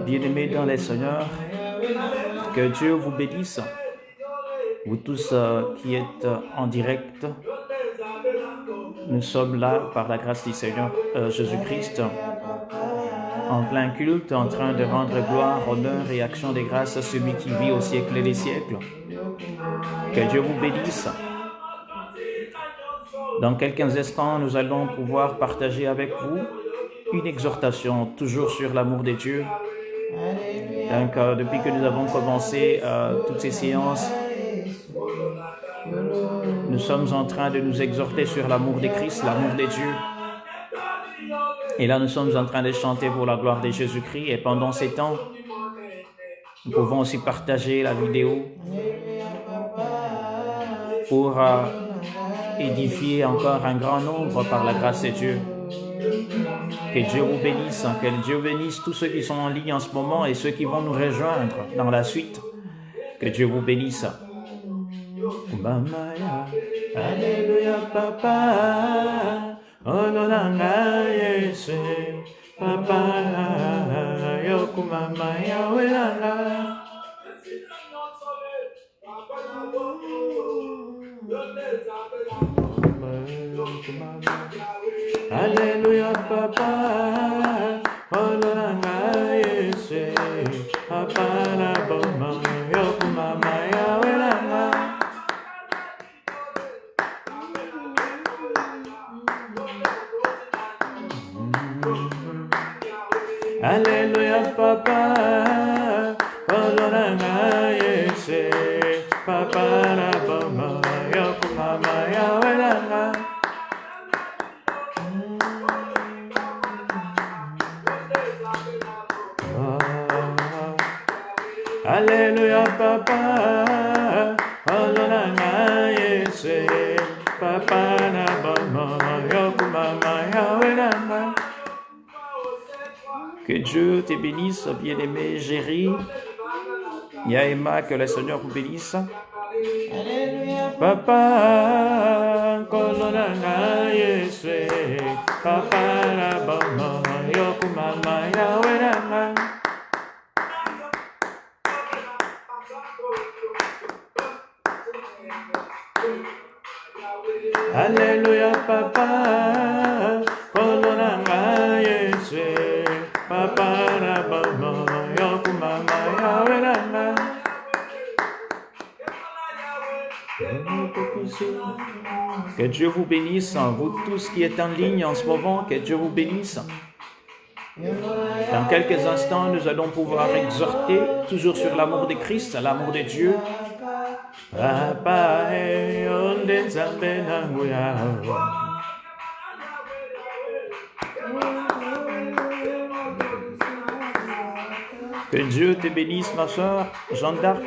Bien-aimés dans les Seigneurs, que Dieu vous bénisse. Vous tous qui êtes en direct, nous sommes là par la grâce du Seigneur Jésus-Christ, en plein culte, en train de rendre gloire, honneur et action de grâce à celui qui vit au siècle et des siècles. Que Dieu vous bénisse. Dans quelques instants, nous allons pouvoir partager avec vous une exhortation toujours sur l'amour de Dieu. Donc, depuis que nous avons commencé toutes ces séances, nous sommes en train de nous exhorter sur l'amour de Christ, l'amour de Dieu. Et là, nous sommes en train de chanter pour la gloire de Jésus-Christ. Et pendant ces temps, nous pouvons aussi partager la vidéo pour édifier encore un grand nombre par la grâce de Dieu. Que Dieu vous bénisse, que Dieu bénisse tous ceux qui sont en ligne en ce moment et ceux qui vont nous rejoindre dans la suite. Que Dieu vous bénisse. Alléluia, papa. Ololanga Yesu, papa. Yokumamaya welanga. Alléluia, papa. Ololanga Yesu, papa la boma. Yokumamaya welanga. Alléluia, papa. Ololanga Yesu, papa la boma. Yokumamaya welanga. Alléluia, papa. Ololanga Yesu, papa la boma. Yokumamaya welanga. Que Dieu te bénisse, bien-aimé Géry. Yaema, que le Seigneur vous bénisse. Papa, kolonanga Yesu, papa la bama, yokumama yaweranga. Alléluia, papa, kolonanga Yesu, papa la bama, yokumama yaweranga. Que Dieu vous bénisse, vous tous qui êtes en ligne en ce moment, que Dieu vous bénisse. Dans quelques instants, nous allons pouvoir exhorter toujours sur l'amour de Christ, l'amour de Dieu. Que Dieu te bénisse, ma soeur Jeanne d'Arc.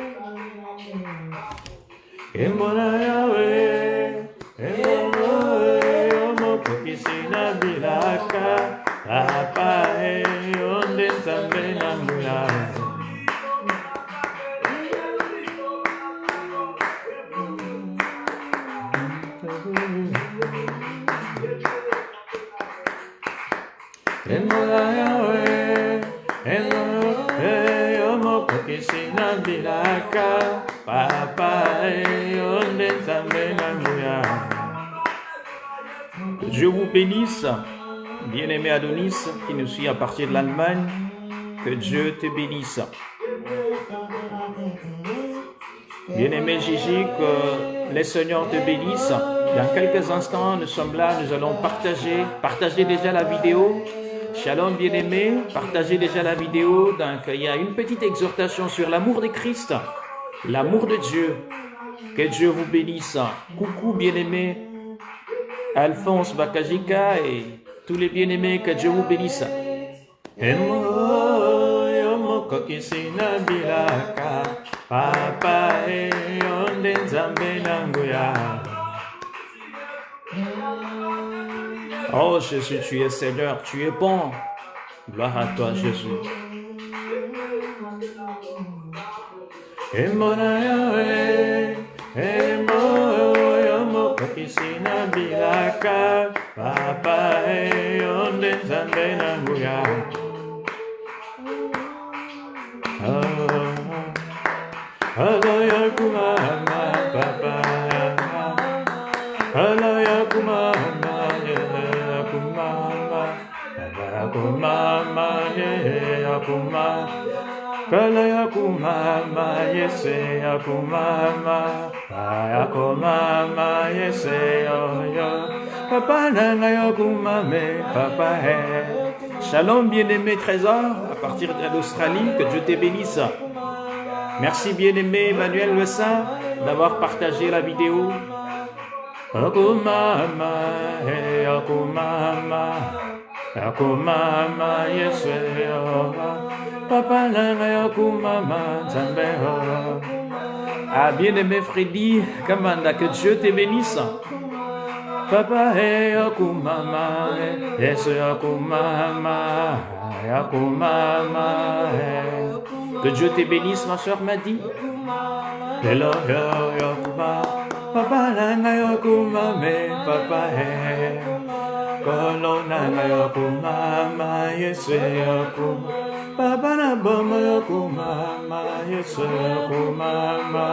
Que Dieu vous bénisse, bien-aimé Adonis, qui nous suit à partir de l'Allemagne. Que Dieu te bénisse. Bien-aimé Gigi, que les Seigneurs te bénissent. Dans quelques instants, nous sommes là, nous allons partager déjà la vidéo. Shalom, bien-aimé, partagez déjà la vidéo. Donc, il y a une petite exhortation sur l'amour de Christ, l'amour de Dieu. Que Dieu vous bénisse. Coucou, bien-aimé Alphonse Bakajika et tous les bien-aimés, que Dieu vous bénisse. Oh Jésus, tu es Seigneur, tu es bon. Gloire à toi, Jésus. Alaya kumama papa Alaya kumama ya kumama Alaya kumama ya kumama Kalaya kumama yese ya kumama Alaya kumama yese yo Papa nana kumame papa Shalom bien-aimé trésor à partir de l'Australie, que Dieu te bénisse. Merci bien-aimé Emmanuel Le Saint d'avoir partagé la vidéo. Akumama, akumama, akumama, yes, papa langa akumama, zambero. Ah bien-aimé Freddy, Kamanda, que Dieu te bénisse. Papa akumama, yes, akumama, akumama. Que Dieu te bénisse, ma soeur m'a dit. Hello, yakuma, papa nanga yakuma, me papa he. Kolo nanga yakuma, ma yes yakuma. Papa na bama yakuma, ma yes yakuma, ma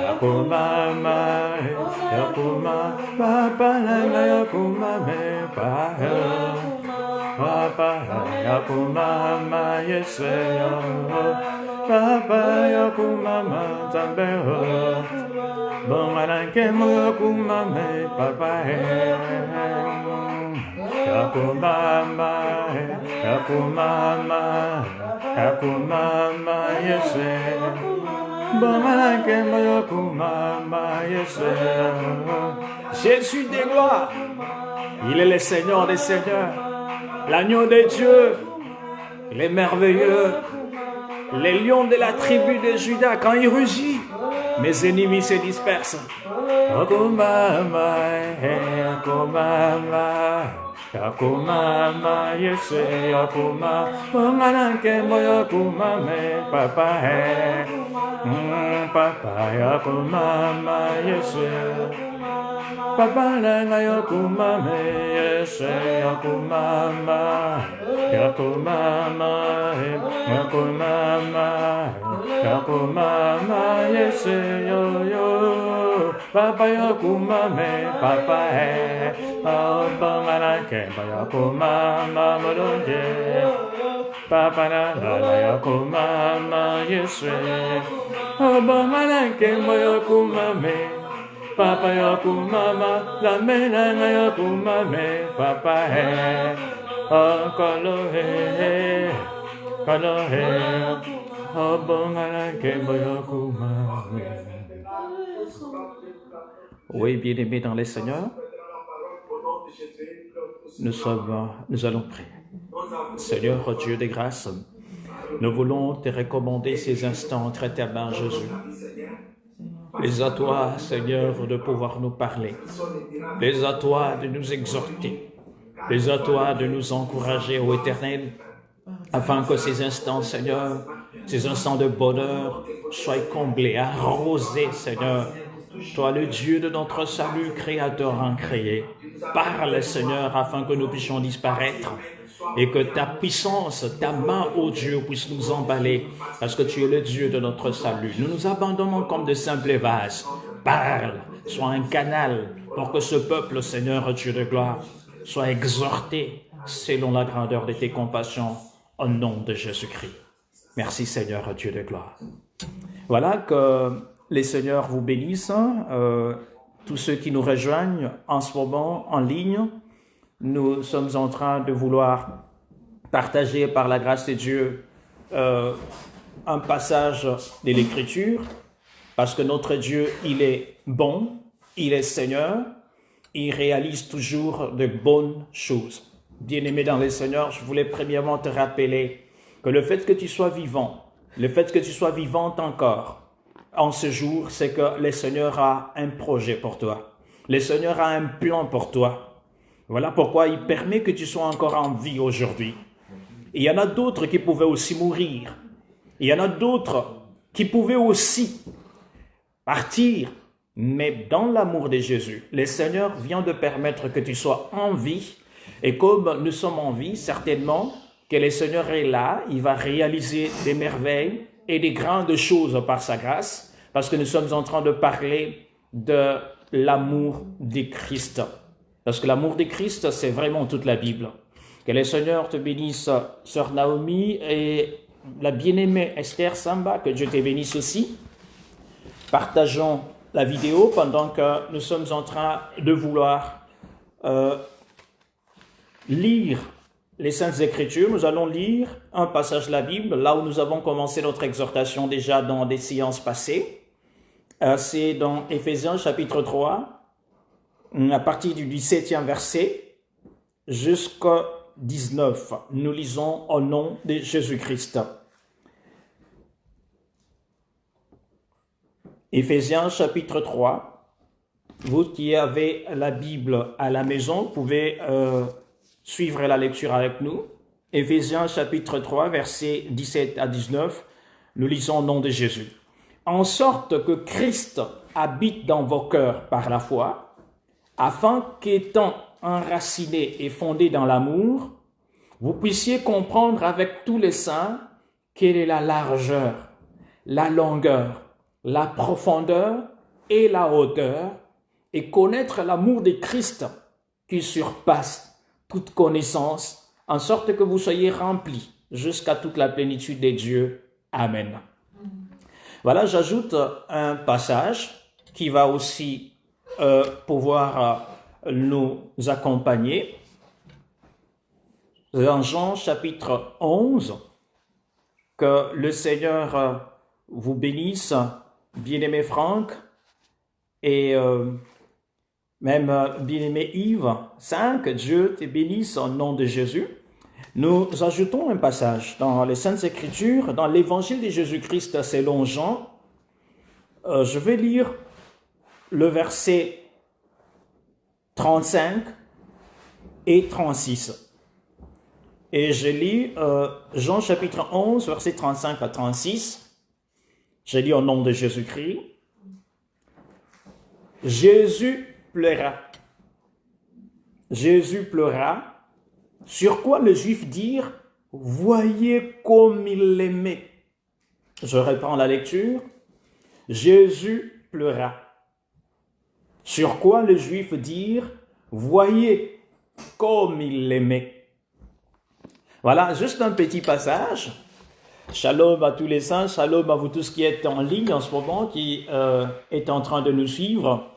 yakuma, ma yakuma. Papa nanga yakuma, me papa. Papa yakuma ma yeseyo Papa yakuma ma tambeo Bongaranke mo yakuma me papa yakuma ma yeseyo Bongaranke mo yakuma ma yeseyo Jésus des gloires, il est le Seigneur des seigneurs. L'agneau de Dieu, il est merveilleux. Les lions de la tribu de Juda, quand il rugit, mes ennemis se dispersent. Akumama, akumama, akumama, yes, akuma, mananke moya kumame, papa, papa, akumama, yes. Papa nanga yakumame yese yakumama yakumama yakumama yakumama yese yo Papa yakumame papa papa manake yakumama molonje Papa nanga yakumama yese papa manake yakumame Papa yakumama, la mena yakumame, papa he, kalohe, kalohe, abongana kembo yakumame. Oui, bien-aimés dans les Seigneurs, nous allons prier. Seigneur Dieu des grâces, nous voulons te recommander ces instants entre tes mains, Jésus. Plaise à toi, Seigneur, de pouvoir nous parler. Plaise à toi de nous exhorter. Plaise à toi de nous encourager, ô Éternel, afin que ces instants, Seigneur, ces instants de bonheur soient comblés, arrosés, Seigneur. Toi, le Dieu de notre salut, Créateur incréé. Parle, Seigneur, afin que nous puissions disparaître et que ta puissance, ta main, ô Dieu, puisse nous emballer, parce que tu es le Dieu de notre salut. Nous nous abandonnons comme de simples vases. Parle, sois un canal pour que ce peuple, Seigneur, Dieu de gloire, soit exhorté selon la grandeur de tes compassions, au nom de Jésus-Christ. Merci, Seigneur, Dieu de gloire. Voilà, que les Seigneurs vous bénissent, tous ceux qui nous rejoignent en ce moment en ligne. Nous sommes en train de vouloir partager par la grâce de Dieu un passage de l'Écriture, parce que notre Dieu, il est bon, il est Seigneur, il réalise toujours de bonnes choses. Bien-aimé dans les Seigneurs, je voulais premièrement te rappeler que le fait que tu sois vivant, le fait que tu sois vivante encore en ce jour, c'est que le Seigneur a un projet pour toi. Le Seigneur a un plan pour toi. Voilà pourquoi il permet que tu sois encore en vie aujourd'hui. Il y en a d'autres qui pouvaient aussi mourir. Il y en a d'autres qui pouvaient aussi partir. Mais dans l'amour de Jésus, le Seigneur vient de permettre que tu sois en vie. Et comme nous sommes en vie, certainement que le Seigneur est là, il va réaliser des merveilles et des grandes choses par sa grâce, parce que nous sommes en train de parler de l'amour de Christ. Parce que l'amour de Christ, c'est vraiment toute la Bible. Que le Seigneur te bénisse, sœur Naomi, et la bien-aimée Esther Samba, que Dieu te bénisse aussi. Partageons la vidéo pendant que nous sommes en train de vouloir lire les Saintes Écritures. Nous allons lire un passage de la Bible, là où nous avons commencé notre exhortation déjà dans des séances passées. C'est dans Éphésiens chapitre 3, à partir du 17e verset jusqu'au 19. Nous lisons au nom de Jésus-Christ. Éphésiens chapitre 3. Vous qui avez la Bible à la maison, pouvez suivre la lecture avec nous. Éphésiens chapitre 3, versets 17 à 19. Nous lisons au nom de Jésus. En sorte que Christ habite dans vos cœurs par la foi, afin qu'étant enracinés et fondés dans l'amour, vous puissiez comprendre avec tous les saints quelle est la largeur, la longueur, la profondeur et la hauteur, et connaître l'amour de Christ qui surpasse toute connaissance, en sorte que vous soyez remplis jusqu'à toute la plénitude de Dieu. Amen. Voilà, j'ajoute un passage qui va aussi pouvoir nous accompagner. Dans Jean chapitre 11, que le Seigneur vous bénisse, bien-aimé Franck, et même bien-aimé Yves, que Dieu te bénisse au nom de Jésus. Nous ajoutons un passage dans les Saintes Écritures, dans l'Évangile de Jésus-Christ selon Jean. Je vais lire le verset 35 et 36. Et je lis Jean chapitre 11, verset 35 à 36. Je lis au nom de Jésus-Christ. Jésus pleura. Jésus pleura. Sur quoi les Juifs dirent, « Voyez comme il l'aimait. » Je reprends la lecture. Jésus pleura. Sur quoi les Juifs dirent, « Voyez comme il l'aimait. » Voilà, juste un petit passage. Shalom à tous les saints, shalom à vous tous qui êtes en ligne en ce moment, qui est en train de nous suivre.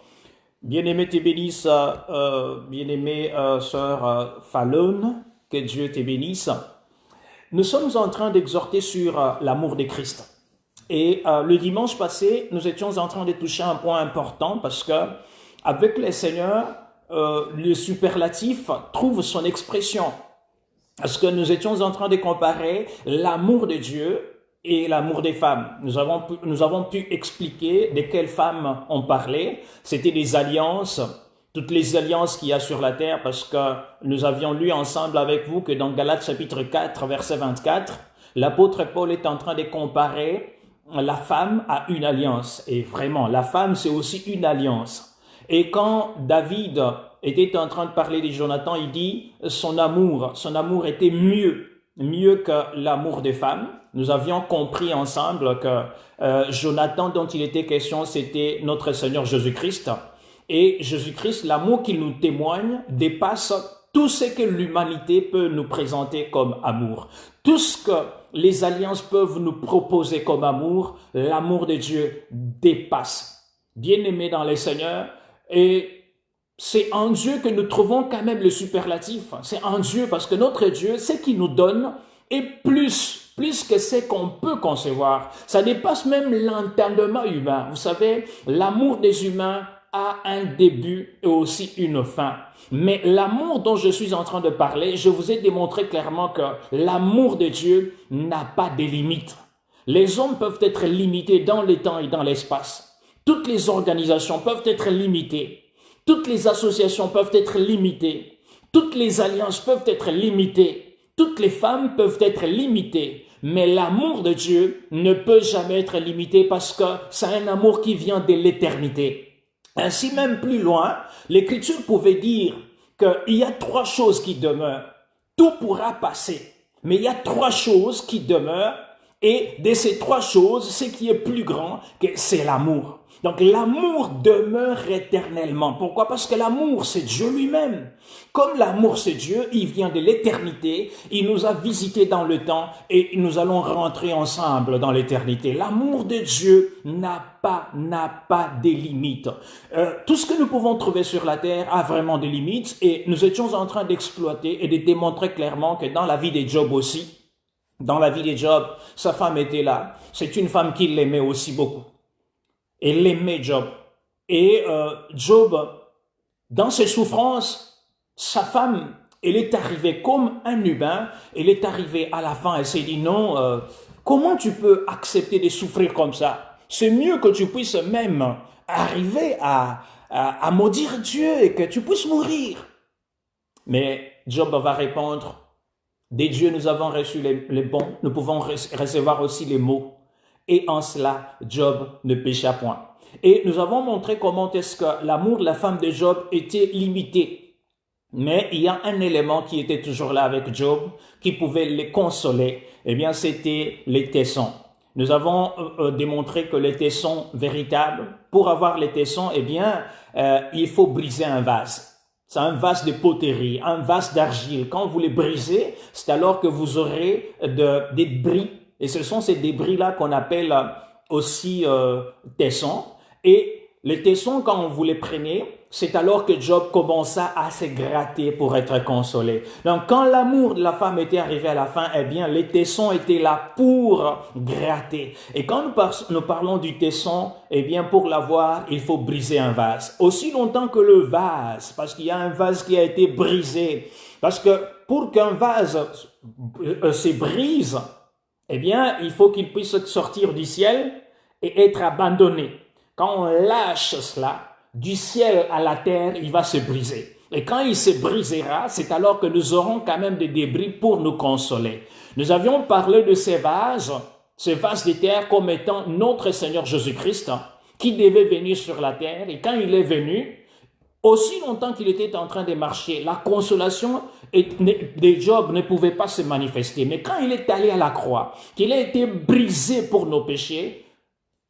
Bien-aimé te bénisse, bien-aimé sœur Fallon, que Dieu te bénisse. Nous sommes en train d'exhorter sur l'amour de Christ. Et le dimanche passé, nous étions en train de toucher un point important parce que avec le Seigneur, le superlatif trouve son expression. Parce que nous étions en train de comparer l'amour de Dieu et l'amour des femmes. Nous avons pu expliquer de quelles femmes on parlait. C'était des alliances, toutes les alliances qu'il y a sur la terre, parce que nous avions lu ensemble avec vous que dans Galates chapitre 4, verset 24, l'apôtre Paul est en train de comparer la femme à une alliance. Et vraiment, la femme, c'est aussi une alliance. Et quand David était en train de parler de Jonathan, il dit son amour était mieux que l'amour des femmes. Nous avions compris ensemble que Jonathan dont il était question, c'était notre Seigneur Jésus-Christ. Et Jésus-Christ, l'amour qu'il nous témoigne dépasse tout ce que l'humanité peut nous présenter comme amour. Tout ce que les alliances peuvent nous proposer comme amour, l'amour de Dieu dépasse. Bien-aimé dans les Seigneurs, et c'est en Dieu que nous trouvons quand même le superlatif. C'est en Dieu parce que notre Dieu, ce qu'il nous donne est plus que ce qu'on peut concevoir. Ça dépasse même l'entendement humain. Vous savez, l'amour des humains a un début et aussi une fin. Mais l'amour dont je suis en train de parler, je vous ai démontré clairement que l'amour de Dieu n'a pas de limites. Les hommes peuvent être limités dans le temps et dans l'espace. Toutes les organisations peuvent être limitées. Toutes les associations peuvent être limitées. Toutes les alliances peuvent être limitées. Toutes les femmes peuvent être limitées. Mais l'amour de Dieu ne peut jamais être limité parce que c'est un amour qui vient de l'éternité. Ainsi même plus loin, l'Écriture pouvait dire qu'il y a trois choses qui demeurent. Tout pourra passer, mais il y a trois choses qui demeurent Et de ces trois choses, ce qui est plus grand, c'est l'amour. Donc l'amour demeure éternellement. Pourquoi? Parce que l'amour, c'est Dieu lui-même. Comme l'amour, c'est Dieu, il vient de l'éternité, il nous a visités dans le temps et nous allons rentrer ensemble dans l'éternité. L'amour de Dieu n'a pas des limites. Tout ce que nous pouvons trouver sur la terre a vraiment des limites et nous étions en train d'exploiter et de démontrer clairement que dans la vie de Job aussi, dans la vie de Job, sa femme était là. C'est une femme qui l'aimait aussi beaucoup. Elle aimait Job. Et Job, dans ses souffrances, sa femme, elle est arrivée comme un humain. Elle est arrivée à la fin, elle s'est dit non, comment tu peux accepter de souffrir comme ça? C'est mieux que tu puisses même arriver à maudire Dieu et que tu puisses mourir. Mais Job va répondre, des dieux nous avons reçu les bons, nous pouvons recevoir aussi les maux. Et en cela, Job ne pécha point. Et nous avons montré comment est-ce que l'amour de la femme de Job était limité. Mais il y a un élément qui était toujours là avec Job, qui pouvait les consoler. Eh bien, c'était les tessons. Nous avons démontré que les tessons véritables, pour avoir les tessons, eh bien, il faut briser un vase. C'est un vase de poterie, un vase d'argile. Quand vous les brisez, c'est alors que vous aurez des débris. Et ce sont ces débris-là qu'on appelle aussi tessons. Et les tessons, quand vous les prenez, c'est alors que Job commença à se gratter pour être consolé. Donc, quand l'amour de la femme était arrivé à la fin, eh bien, les tessons étaient là pour gratter. Et quand nous parlons du tesson, eh bien, pour l'avoir, il faut briser un vase. Aussi longtemps que le vase, parce qu'il y a un vase qui a été brisé. Parce que pour qu'un vase se brise, eh bien, il faut qu'il puisse sortir du ciel et être abandonné. Quand on lâche cela, du ciel à la terre, il va se briser. Et quand il se brisera, c'est alors que nous aurons quand même des débris pour nous consoler. Nous avions parlé de ces vases de terre comme étant notre Seigneur Jésus-Christ, qui devait venir sur la terre. Et quand il est venu, aussi longtemps qu'il était en train de marcher, la consolation de Job ne pouvait pas se manifester. Mais quand il est allé à la croix, qu'il a été brisé pour nos péchés,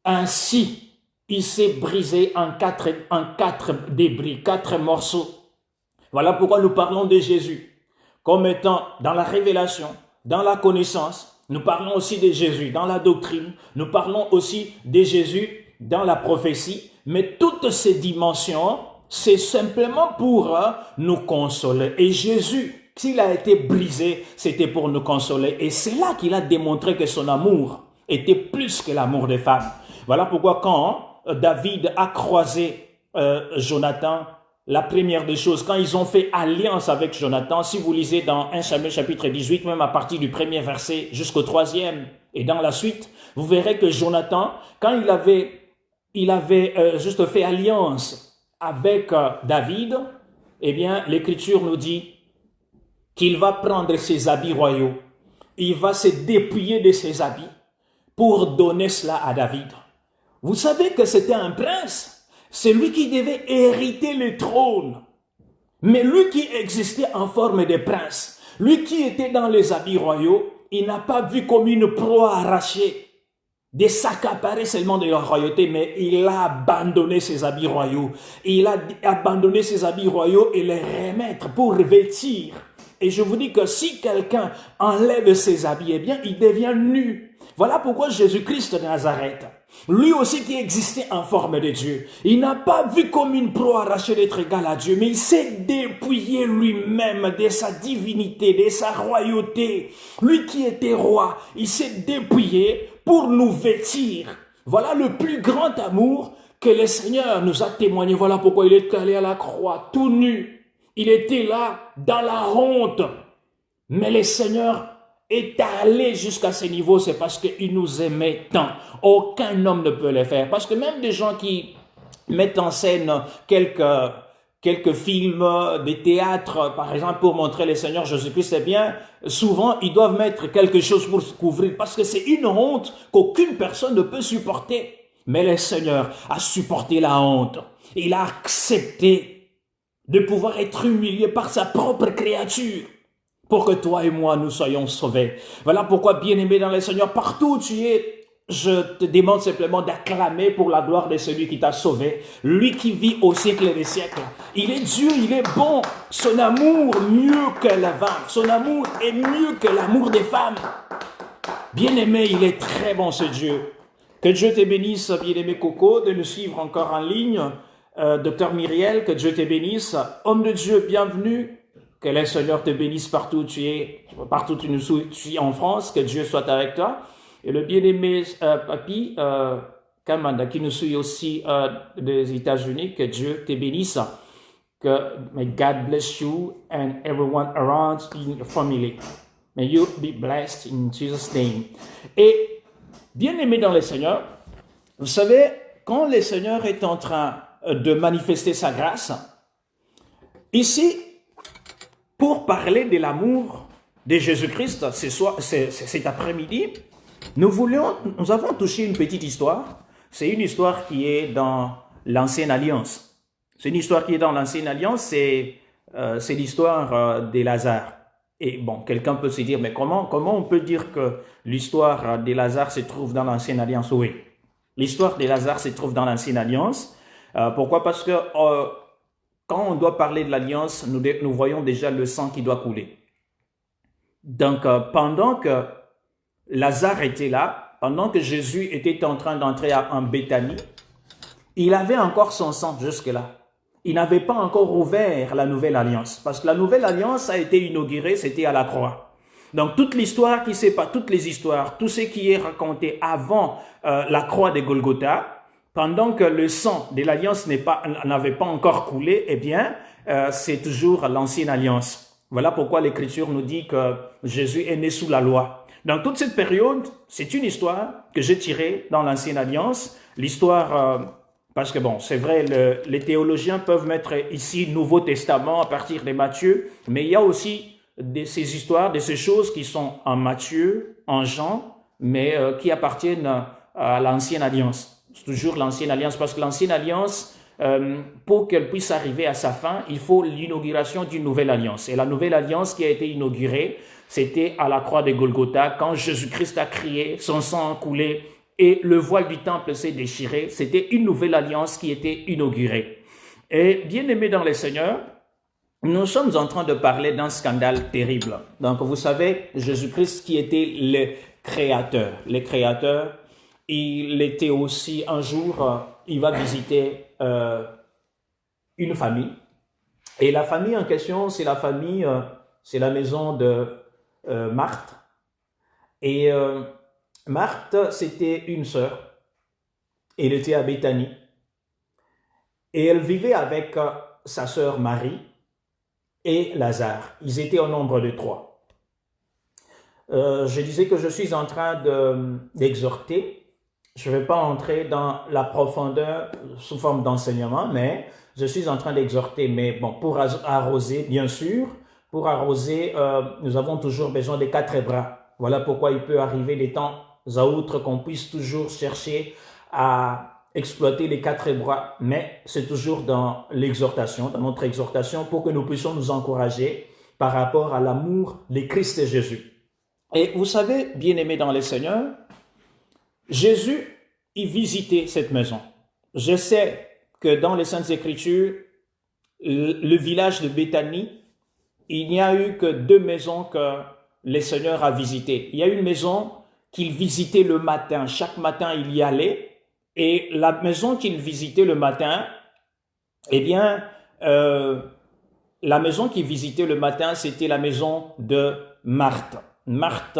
ainsi, il s'est brisé en quatre débris, 4 morceaux. Voilà pourquoi nous parlons de Jésus comme étant dans la révélation, dans la connaissance. Nous parlons aussi de Jésus dans la doctrine. Nous parlons aussi de Jésus dans la prophétie. Mais toutes ces dimensions, c'est simplement pour nous consoler. Et Jésus, s'il a été brisé, c'était pour nous consoler. Et c'est là qu'il a démontré que son amour était plus que l'amour des femmes. Voilà pourquoi quand David a croisé Jonathan, la première des choses, quand ils ont fait alliance avec Jonathan, si vous lisez dans 1 Samuel chapitre 18, même à partir du 1er verset jusqu'au 3e, et dans la suite, vous verrez que Jonathan, quand il avait juste fait alliance avec David, eh bien, l'Écriture nous dit qu'il va prendre ses habits royaux, il va se dépouiller de ses habits pour donner cela à David. Vous savez que c'était un prince, c'est lui qui devait hériter le trône. Mais lui qui existait en forme de prince, lui qui était dans les habits royaux, il n'a pas vu comme une proie arrachée, de s'accaparer seulement de la royauté, mais il a abandonné ses habits royaux. Il a abandonné ses habits royaux et les remettre pour vêtir. Et je vous dis que si quelqu'un enlève ses habits, eh bien, il devient nu. Voilà pourquoi Jésus-Christ de Nazareth, lui aussi qui existait en forme de Dieu, il n'a pas vu comme une proie arrachée d'être égal à Dieu, mais il s'est dépouillé lui-même de sa divinité, de sa royauté. Lui qui était roi, il s'est dépouillé pour nous vêtir. Voilà le plus grand amour que le Seigneur nous a témoigné. Voilà pourquoi il est allé à la croix tout nu. Il était là dans la honte. Mais le Seigneur est allé jusqu'à ce niveau, c'est parce qu'il nous aimait tant. Aucun homme ne peut le faire. Parce que même des gens qui mettent en scène quelques films, des théâtres, par exemple, pour montrer le Seigneur Jésus-Christ, eh bien, souvent, ils doivent mettre quelque chose pour se couvrir, parce que c'est une honte qu'aucune personne ne peut supporter. Mais le Seigneur a supporté la honte. Il a accepté de pouvoir être humilié par sa propre créature. pour que toi et moi, nous soyons sauvés. Voilà pourquoi, bien-aimé dans le Seigneur, partout où tu es, je te demande simplement d'acclamer pour la gloire de celui qui t'a sauvé, lui qui vit au siècle des siècles. Il est Dieu, il est bon, son amour mieux que le vin, son amour est mieux que l'amour des femmes. Bien-aimé, il est très bon ce Dieu. Que Dieu te bénisse, bien-aimé Coco, de nous suivre encore en ligne. Docteur Myriel, que Dieu te bénisse. Homme de Dieu, bienvenue. Que le Seigneur te bénisse partout où tu es, partout où tu es en France, que Dieu soit avec toi. Et le bien-aimé Papi, Kamanda, qui nous suit aussi des États-Unis, que Dieu te bénisse. Que may God bless you and everyone around in your family. May you be blessed in Jesus' name. Et bien-aimé dans le Seigneur, vous savez, quand le Seigneur est en train de manifester sa grâce, ici, pour parler de l'amour de Jésus-Christ, cet après-midi, nous avons touché une petite histoire. C'est une histoire qui est dans l'Ancienne Alliance. C'est une histoire qui est dans l'Ancienne Alliance, c'est l'histoire de Lazare. Et bon, quelqu'un peut se dire, mais comment on peut dire que l'histoire de Lazare se trouve dans l'Ancienne Alliance? Oui, l'histoire de Lazare se trouve dans l'Ancienne Alliance. Pourquoi? Parce que quand on doit parler de l'Alliance, nous voyons déjà le sang qui doit couler. Donc, pendant que Lazare était là, pendant que Jésus était en train d'entrer en Béthanie, il avait encore son sang jusque-là. Il n'avait pas encore ouvert la nouvelle alliance. Parce que la nouvelle alliance a été inaugurée, c'était à la croix. Donc, toute l'histoire qui s'est pas, toutes les histoires, tout ce qui est raconté avant la croix de Golgotha, pendant que le sang de l'alliance n'avait pas encore coulé, eh bien, c'est toujours l'ancienne alliance. Voilà pourquoi l'Écriture nous dit que Jésus est né sous la loi. Dans toute cette période, c'est une histoire que j'ai tirée dans l'ancienne alliance. L'histoire, parce que bon, c'est vrai, les théologiens peuvent mettre ici Nouveau Testament à partir de Matthieu, mais il y a aussi ces histoires, de ces choses qui sont en Matthieu, en Jean, mais qui appartiennent à l'ancienne alliance. C'est toujours l'ancienne alliance, parce que l'ancienne alliance, pour qu'elle puisse arriver à sa fin, il faut l'inauguration d'une nouvelle alliance. Et la nouvelle alliance qui a été inaugurée, c'était à la croix de Golgotha, quand Jésus-Christ a crié, son sang a coulé et le voile du temple s'est déchiré. C'était une nouvelle alliance qui était inaugurée. Et bien aimé dans le Seigneur, nous sommes en train de parler d'un scandale terrible. Donc vous savez, Jésus-Christ qui était le Créateur. Le Créateur, il était aussi un jour, il va visiter une famille. Et la famille en question, c'est la famille, c'est la maison de Marthe. Et Marthe, c'était une sœur. Elle était à Béthanie. Et elle vivait avec sa sœur Marie et Lazare. Ils étaient au nombre de 3. Je disais que je suis en train d'exhorter. Je ne vais pas entrer dans la profondeur sous forme d'enseignement, mais je suis en train d'exhorter. Mais bon, pour arroser, bien sûr, pour arroser, nous avons toujours besoin des 4 bras. Voilà pourquoi il peut arriver des temps à autres qu'on puisse toujours chercher à exploiter les 4 bras, mais c'est toujours dans l'exhortation, dans notre exhortation, pour que nous puissions nous encourager par rapport à l'amour de Christ et Jésus. Et vous savez, bien-aimés dans le Seigneur, Jésus, il visitait cette maison. Je sais que dans les Saintes Écritures, le village de Béthanie, il n'y a eu que 2 maisons que le Seigneur a visitées. Il y a une maison qu'il visitait le matin. Chaque matin, il y allait. Et la maison qu'il visitait le matin, eh bien, la maison qu'il visitait le matin, c'était la maison de Marthe. Marthe,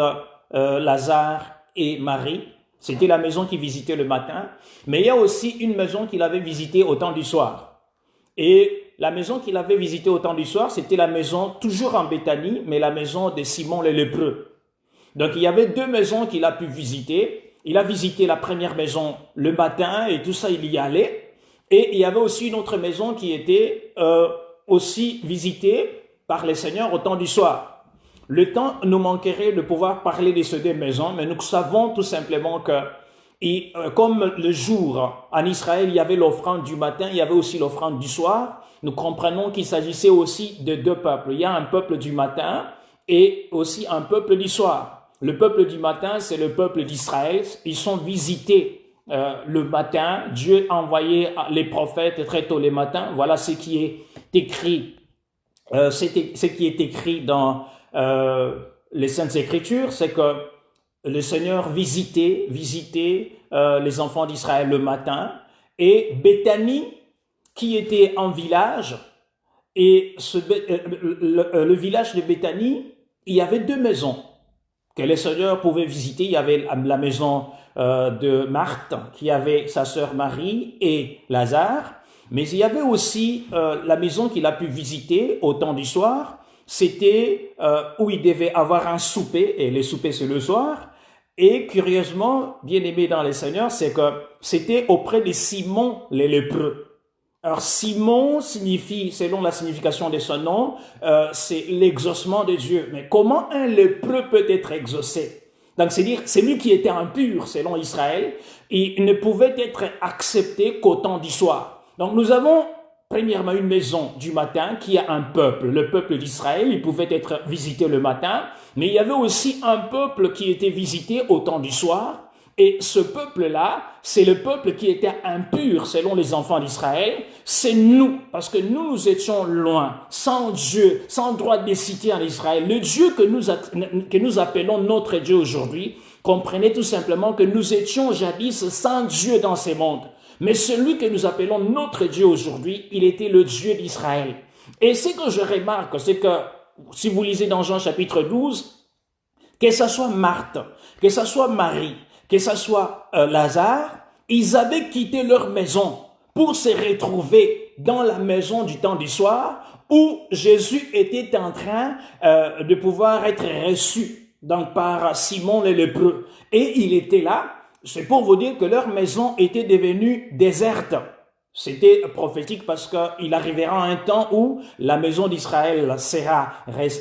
Lazare et Marie. C'était la maison qu'il visitait le matin. Mais il y a aussi une maison qu'il avait visitée au temps du soir. Et la maison qu'il avait visitée au temps du soir, c'était la maison, toujours en Béthanie, mais la maison de Simon le lépreux. Donc, il y avait 2 maisons qu'il a pu visiter. Il a visité la première maison le matin et tout ça, il y allait. Et il y avait aussi une autre maison qui était aussi visitée par le Seigneur au temps du soir. Le temps nous manquerait de pouvoir parler de ces 2 maisons, mais nous savons tout simplement que, comme le jour en Israël, il y avait l'offrande du matin, il y avait aussi l'offrande du soir, nous comprenons qu'il s'agissait aussi de 2 peuples. Il y a un peuple du matin et aussi un peuple du soir. Le peuple du matin, c'est le peuple d'Israël. Ils sont visités le matin. Dieu a envoyé les prophètes très tôt le matin. Voilà ce qui est écrit. Ce qui est écrit dans les Saintes Écritures, c'est que le Seigneur visitait les enfants d'Israël le matin, et Béthanie, qui était un village, et le village de Béthanie, il y avait deux maisons que le Seigneur pouvait visiter. Il y avait la maison de Marthe, qui avait sa sœur Marie et Lazare, mais il y avait aussi la maison qu'il a pu visiter au temps du soir. C'était où il devait avoir un souper, et le souper c'est le soir. Et curieusement, bien aimé dans le Seigneur, c'est que c'était auprès de Simon les lépreux. Alors Simon signifie, selon la signification de son nom, c'est l'exaucement de Dieu. Mais comment un lépreux peut être exaucé? Donc c'est-à-dire, celui qui était impur selon Israël, il ne pouvait être accepté qu'au temps du soir. Donc nous avons premièrement une maison du matin qui a un peuple, le peuple d'Israël. Il pouvait être visité le matin, mais il y avait aussi un peuple qui était visité au temps du soir. Et ce peuple-là, c'est le peuple qui était impur selon les enfants d'Israël. C'est nous, parce que nous étions loin, sans Dieu, sans droit de cité en Israël. Le Dieu que nous appelons notre Dieu aujourd'hui, comprenez tout simplement que nous étions jadis sans Dieu dans ces mondes. Mais celui que nous appelons notre Dieu aujourd'hui, il était le Dieu d'Israël. Et ce que je remarque, c'est que, si vous lisez dans Jean chapitre 12, que ce soit Marthe, que ce soit Marie, que ce soit Lazare, ils avaient quitté leur maison pour se retrouver dans la maison du temps du soir où Jésus était en train de pouvoir être reçu donc par Simon le lépreux. Et il était là, c'est pour vous dire que leur maison était devenue déserte. C'était prophétique parce qu'il arrivera un temps où la maison d'Israël sera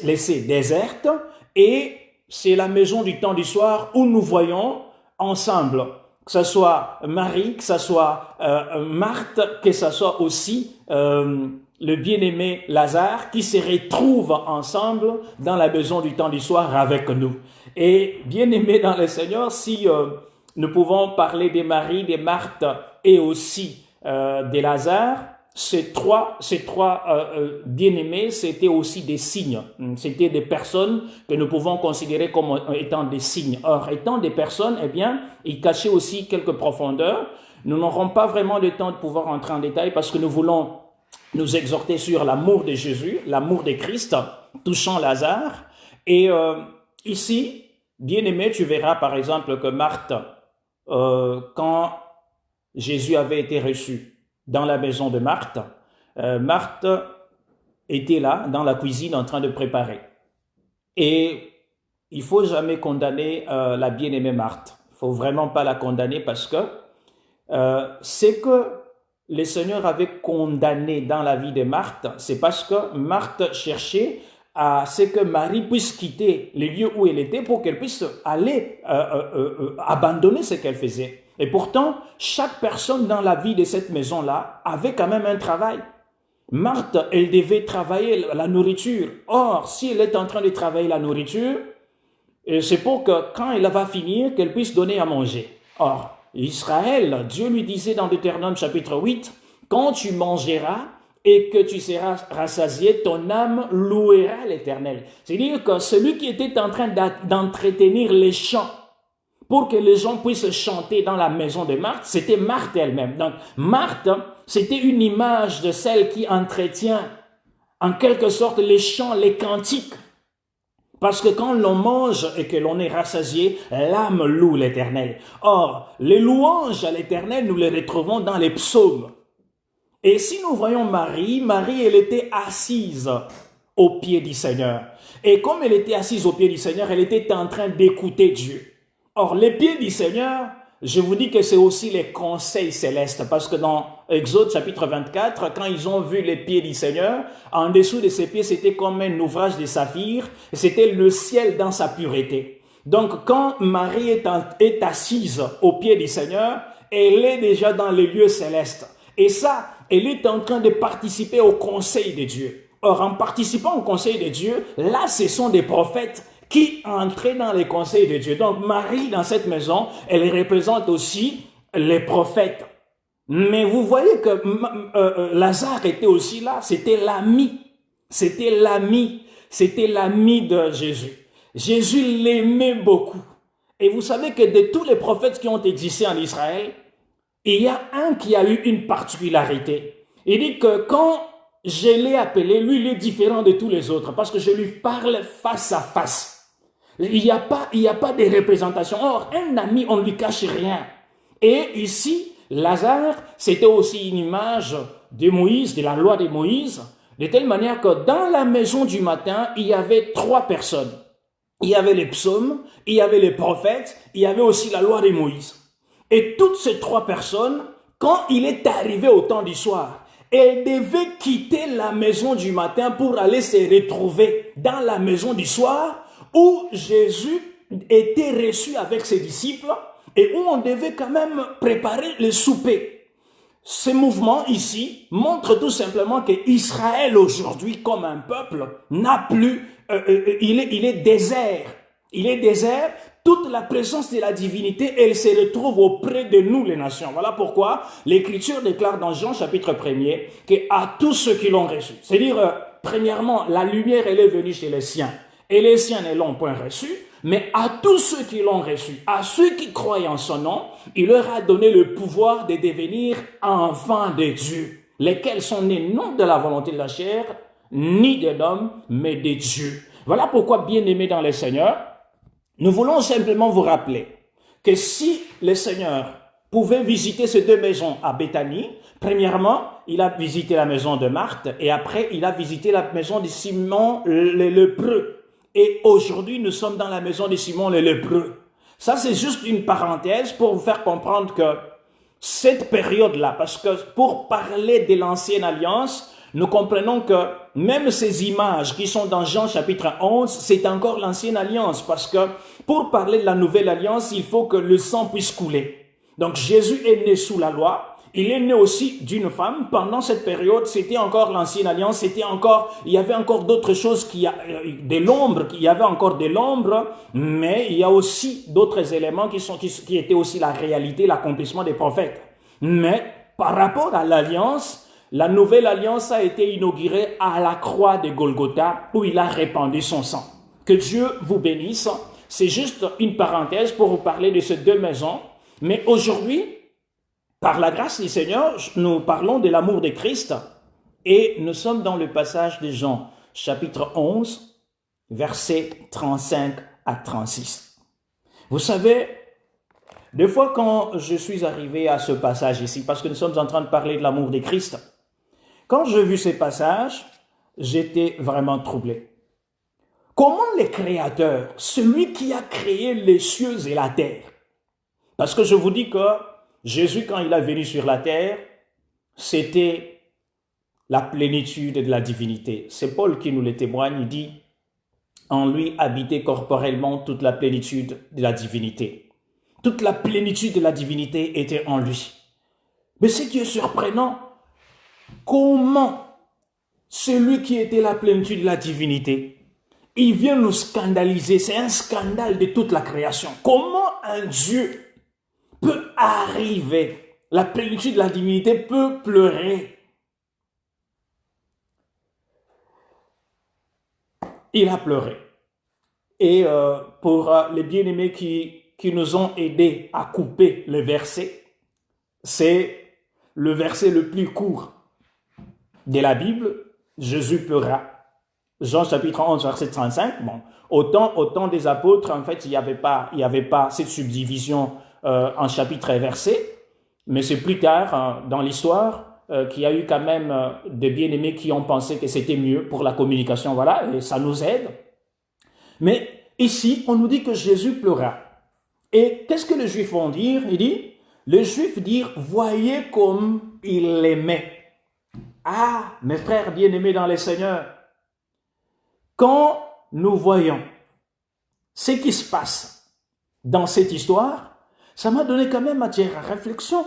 laissée déserte, et c'est la maison du temps du soir où nous voyons ensemble, que ce soit Marie, que ce soit Marthe, que ce soit aussi le bien-aimé Lazare, qui se retrouvent ensemble dans la maison du temps du soir avec nous. Et bien-aimé dans le Seigneur, si nous pouvons parler de Marie, de Marthe et aussi de Lazare, ces trois bien-aimés, c'était aussi des signes. C'était des personnes que nous pouvons considérer comme étant des signes. Or, étant des personnes, eh bien, ils cachaient aussi quelques profondeurs. Nous n'aurons pas vraiment le temps de pouvoir entrer en détail parce que nous voulons nous exhorter sur l'amour de Jésus, l'amour de Christ, touchant Lazare. Et ici, bien-aimé, tu verras par exemple que Marthe, quand Jésus avait été reçu dans la maison de Marthe, Marthe était là dans la cuisine en train de préparer. Et il faut jamais condamner la bien-aimée Marthe. Il faut vraiment pas la condamner parce que c'est que le Seigneur avait condamné dans la vie de Marthe, c'est parce que Marthe cherchait à ce que Marie puisse quitter le lieu où elle était pour qu'elle puisse aller abandonner ce qu'elle faisait. Et pourtant, chaque personne dans la vie de cette maison-là avait quand même un travail. Marthe, elle devait travailler la nourriture. Or, si elle est en train de travailler la nourriture, c'est pour que quand elle va finir, qu'elle puisse donner à manger. Or, Israël, Dieu lui disait dans Deutéronome chapitre 8, « Quand tu mangeras et que tu seras rassasié, ton âme louera l'Éternel. » C'est-à-dire que celui qui était en train d'entretenir les chants, pour que les gens puissent chanter dans la maison de Marthe, c'était Marthe elle-même. Donc, Marthe, c'était une image de celle qui entretient, en quelque sorte, les chants, les cantiques. Parce que quand l'on mange et que l'on est rassasié, l'âme loue l'Éternel. Or, les louanges à l'Éternel, nous les retrouvons dans les psaumes. Et si nous voyons Marie, elle était assise au pied du Seigneur. Et comme elle était assise au pied du Seigneur, elle était en train d'écouter Dieu. Or, les pieds du Seigneur, je vous dis que c'est aussi les conseils célestes, parce que dans Exode chapitre 24, quand ils ont vu les pieds du Seigneur, en dessous de ses pieds, c'était comme un ouvrage de saphir, et c'était le ciel dans sa pureté. Donc, quand Marie est assise au pied du Seigneur, elle est déjà dans les lieux célestes. Et ça, elle est en train de participer au conseil de Dieu. Or, en participant au conseil de Dieu, là, ce sont des prophètes qui entraient dans les conseils de Dieu. Donc, Marie, dans cette maison, elle représente aussi les prophètes. Mais vous voyez que Lazare était aussi là, c'était l'ami. C'était l'ami. C'était l'ami de Jésus. Jésus l'aimait beaucoup. Et vous savez que de tous les prophètes qui ont existé en Israël, il y a un qui a eu une particularité. Il dit que quand je l'ai appelé, lui, il est différent de tous les autres parce que je lui parle face à face. Il n'y a pas de représentation. Or, un ami, on ne lui cache rien. Et ici, Lazare, c'était aussi une image de Moïse, de la loi de Moïse, de telle manière que dans la maison du matin, il y avait 3 personnes. Il y avait les psaumes, il y avait les prophètes, il y avait aussi la loi de Moïse. Et toutes ces 3 personnes, quand il est arrivé au temps du soir, elles devaient quitter la maison du matin pour aller se retrouver dans la maison du soir où Jésus était reçu avec ses disciples et où on devait quand même préparer le souper. Ce mouvement ici montre tout simplement qu'Israël aujourd'hui, comme un peuple, n'a plus, il est désert. Il est désert. Toute la présence de la divinité, elle se retrouve auprès de nous, les nations. Voilà pourquoi l'Écriture déclare dans Jean chapitre 1er qu'à tous ceux qui l'ont reçu, c'est-à-dire, premièrement, la lumière, elle est venue chez les siens, et les siens ne l'ont point reçu, mais à tous ceux qui l'ont reçu, à ceux qui croient en son nom, il leur a donné le pouvoir de devenir enfants de Dieu, lesquels sont nés non de la volonté de la chair, ni de l'homme, mais de Dieu. Voilà pourquoi, bien-aimés dans le Seigneur, nous voulons simplement vous rappeler que si le Seigneur pouvait visiter ces 2 maisons à Béthanie, premièrement, il a visité la maison de Marthe et après, il a visité la maison de Simon le lépreux. Et aujourd'hui, nous sommes dans la maison de Simon le lépreux. Ça, c'est juste une parenthèse pour vous faire comprendre que cette période-là, parce que pour parler de l'ancienne alliance, nous comprenons que même ces images qui sont dans Jean chapitre 11, c'est encore l'ancienne alliance parce que pour parler de la nouvelle alliance, il faut que le sang puisse couler. Donc Jésus est né sous la loi, il est né aussi d'une femme. Pendant cette période, c'était encore l'ancienne alliance, il y avait encore d'autres choses, il y avait encore de l'ombre, mais il y a aussi d'autres éléments qui étaient aussi la réalité, l'accomplissement des prophètes. Mais par rapport à l'alliance, la nouvelle alliance a été inaugurée à la croix de Golgotha où il a répandu son sang. Que Dieu vous bénisse. C'est juste une parenthèse pour vous parler de ces 2 maisons. Mais aujourd'hui, par la grâce du Seigneur, nous parlons de l'amour de Christ et nous sommes dans le passage de Jean, chapitre 11, versets 35 à 36. Vous savez, des fois quand je suis arrivé à ce passage ici, parce que nous sommes en train de parler de l'amour de Christ, quand j'ai vu ces passages, j'étais vraiment troublé. Comment le Créateur, celui qui a créé les cieux et la terre, parce que je vous dis que Jésus, quand il est venu sur la terre, c'était la plénitude de la divinité. C'est Paul qui nous le témoigne, il dit, en lui habitait corporellement toute la plénitude de la divinité. Toute la plénitude de la divinité était en lui. Mais ce qui est surprenant, comment celui qui était la plénitude de la divinité, il vient nous scandaliser. C'est un scandale de toute la création. Comment un Dieu peut arriver, la plénitude de la divinité peut pleurer? Il a pleuré. Et pour les bien-aimés qui nous ont aidés à couper le verset, c'est le verset le plus court de la Bible. Jésus pleura. Jean chapitre 11, verset 35. Bon, autant des apôtres, en fait, il n'y avait pas cette subdivision en chapitre et verset, mais c'est plus tard dans l'histoire qu'il y a eu quand même des bien-aimés qui ont pensé que c'était mieux pour la communication, voilà, et ça nous aide. Mais ici, on nous dit que Jésus pleura. Et qu'est-ce que les Juifs vont dire? Il dit, les Juifs dirent, voyez comme il l'aimait. Ah, mes frères bien-aimés dans le Seigneur, quand nous voyons ce qui se passe dans cette histoire, ça m'a donné quand même matière à réflexion.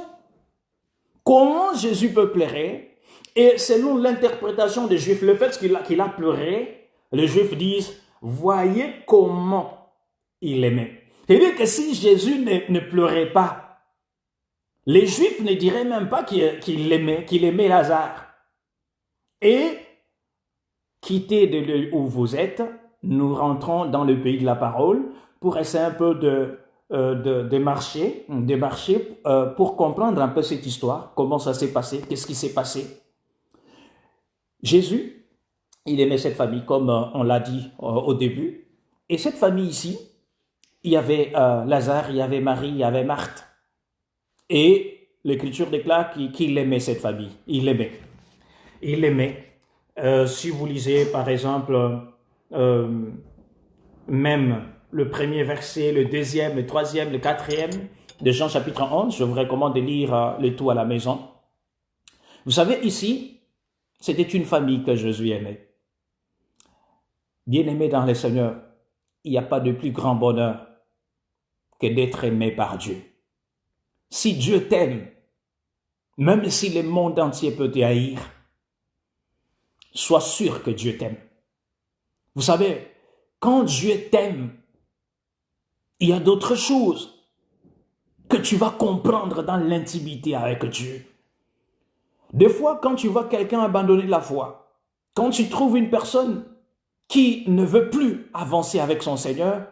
Comment Jésus peut pleurer Et selon l'interprétation des Juifs, le fait qu'il a pleuré, les Juifs disent, voyez comment il aimait. C'est-à-dire que si Jésus ne pleurait pas, les Juifs ne diraient même pas qu'il aimait Lazare. Et quittez de l'œil où vous êtes, nous rentrons dans le pays de la parole pour essayer un peu de marcher pour comprendre un peu cette histoire, comment ça s'est passé, qu'est-ce qui s'est passé. Jésus, il aimait cette famille, comme on l'a dit au début. Et cette famille ici, il y avait Lazare, il y avait Marie, il y avait Marthe. Et l'Écriture déclare qu'il aimait cette famille. Il l'aimait. Il l'aimait. Si vous lisez, par exemple, même le premier verset, le deuxième, le troisième, le quatrième de Jean chapitre 11, je vous recommande de lire le tout à la maison. Vous savez, ici, c'était une famille que Jésus aimait. Bien-aimé dans le Seigneur, il n'y a pas de plus grand bonheur que d'être aimé par Dieu. Si Dieu t'aime, même si le monde entier peut te haïr, sois sûr que Dieu t'aime. Vous savez, quand Dieu t'aime, il y a d'autres choses que tu vas comprendre dans l'intimité avec Dieu. Des fois, quand tu vois quelqu'un abandonner la foi, quand tu trouves une personne qui ne veut plus avancer avec son Seigneur,